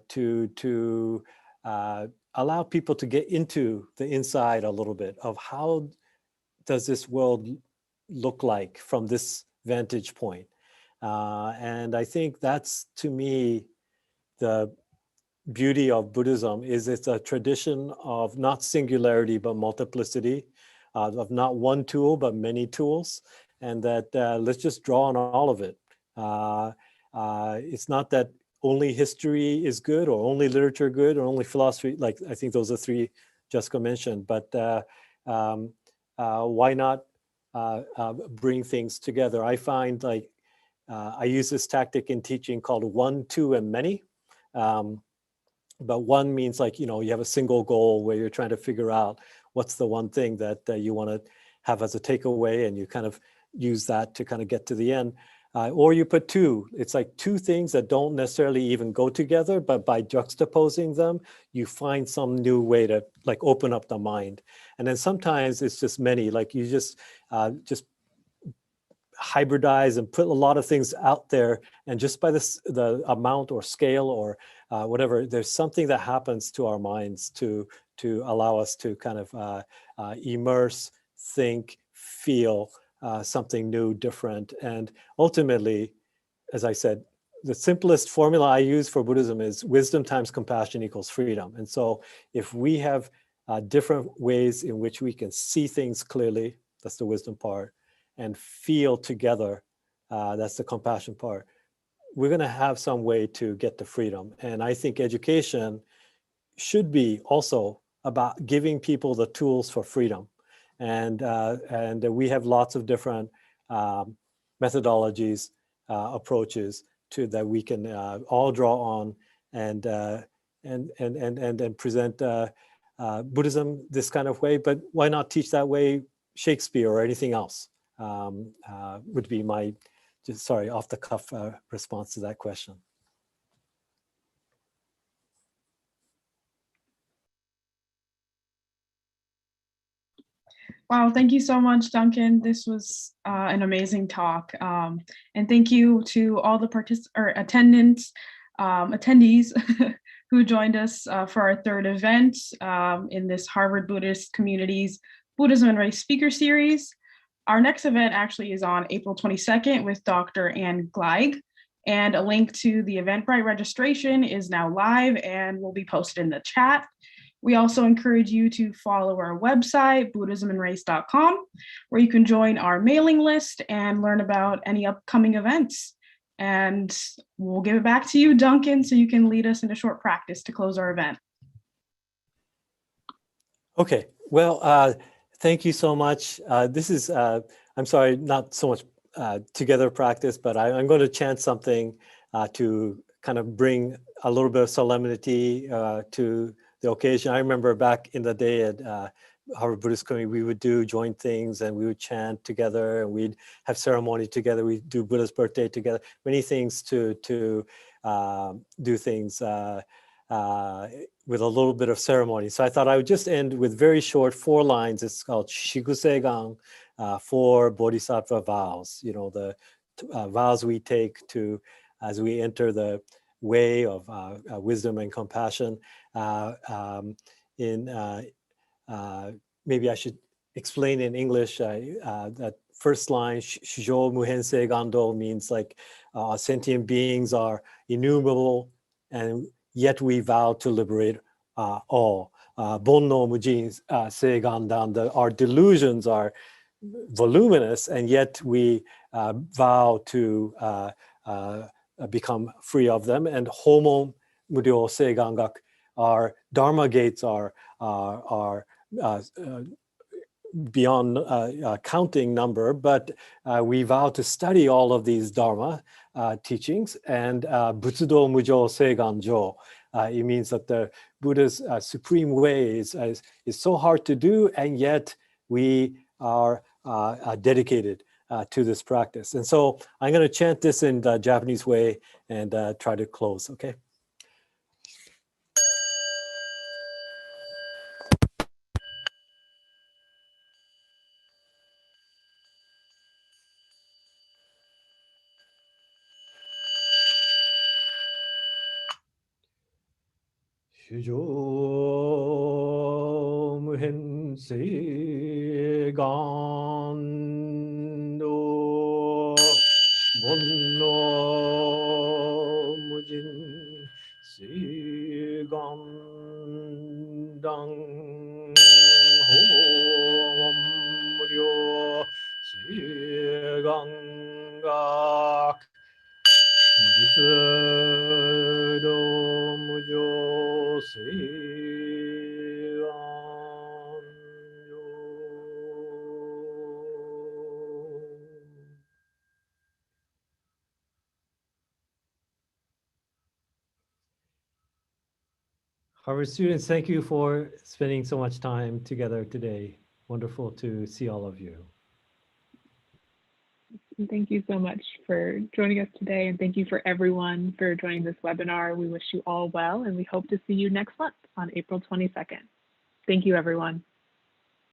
S6: to allow people to get into the inside a little bit of how does this world look like from this vantage point. And I think that's, to me, the beauty of Buddhism is it's a tradition of not singularity, but multiplicity, of not one tool, but many tools. And that let's just draw on all of it. It's not that only history is good or only literature good or only philosophy. Like, I think those are three Jessica mentioned, but why not bring things together? I find, like, I use this tactic in teaching called one, two, and many. But one means, like, you have a single goal where you're trying to figure out what's the one thing that you want to have as a takeaway, and you kind of use that to kind of get to the end. Or you put two. It's like two things that don't necessarily even go together, but by juxtaposing them, you find some new way to, like, open up the mind. And then sometimes it's just many, like, you just hybridize and put a lot of things out there, and just by the amount or scale or whatever, there's something that happens to our minds to allow us to kind of immerse, think, feel something new, different. And ultimately, as I said, the simplest formula I use for Buddhism is wisdom times compassion equals freedom. And so if we have different ways in which we can see things clearly, that's the wisdom part, and feel together, that's the compassion part, we're going to have some way to get to freedom. And I think education should be also about giving people the tools for freedom. And we have lots of different methodologies, approaches to that we can all draw on and present Buddhism this kind of way. But why not teach that way Shakespeare or anything else? Would be my off the cuff response to that question.
S2: Wow, thank you so much, Duncan. This was an amazing talk. And thank you to all the attendees who joined us for our third event in this Harvard Buddhist Community's Buddhism and Race Speaker Series. Our next event actually is on April 22nd with Dr. Ann Gleig, and a link to the Eventbrite registration is now live and will be posted in the chat. We also encourage you to follow our website, buddhismandrace.com, where you can join our mailing list and learn about any upcoming events. And we'll give it back to you, Duncan, so you can lead us in a short practice to close our event.
S6: Okay, well, thank you so much. This is, I'm sorry, not so much together practice, but I'm going to chant something to kind of bring a little bit of solemnity to the occasion. I remember back in the day at Harvard Buddhist Community, we would do joint things and we would chant together and we'd have ceremony together. We'd do Buddha's birthday together, many things to do things with a little bit of ceremony. So I thought I would just end with very short 4 lines. It's called Shikusegang, 4 Bodhisattva vows, the vows we take to as we enter the way of wisdom and compassion. Maybe I should explain in English that first line, Shujō Muhensei Gando, means like sentient beings are innumerable, and yet we vow to liberate all. Bonno Mujin Seigandan, our delusions are voluminous, and yet we vow to become free of them. And Homon Muryo Seigangak, our Dharma gates are beyond counting number, but we vow to study all of these Dharma teachings. And Butsudo Mujo Seiganjo, it means that the Buddha's supreme way is so hard to do, and yet we are dedicated to this practice. And so I'm going to chant this in the Japanese way and try to close, okay? Shujō Muhensei Gando, Bonno Mujin Seigandang, Homon Muryo Seigangak, Butsudo Mujo Harvard students, thank you for spending so much time together today. Wonderful to see all of you.
S3: And thank you so much for joining us today, and thank you for everyone for joining this webinar. We wish you all well, and we hope to see you next month on April 22nd. Thank you, everyone.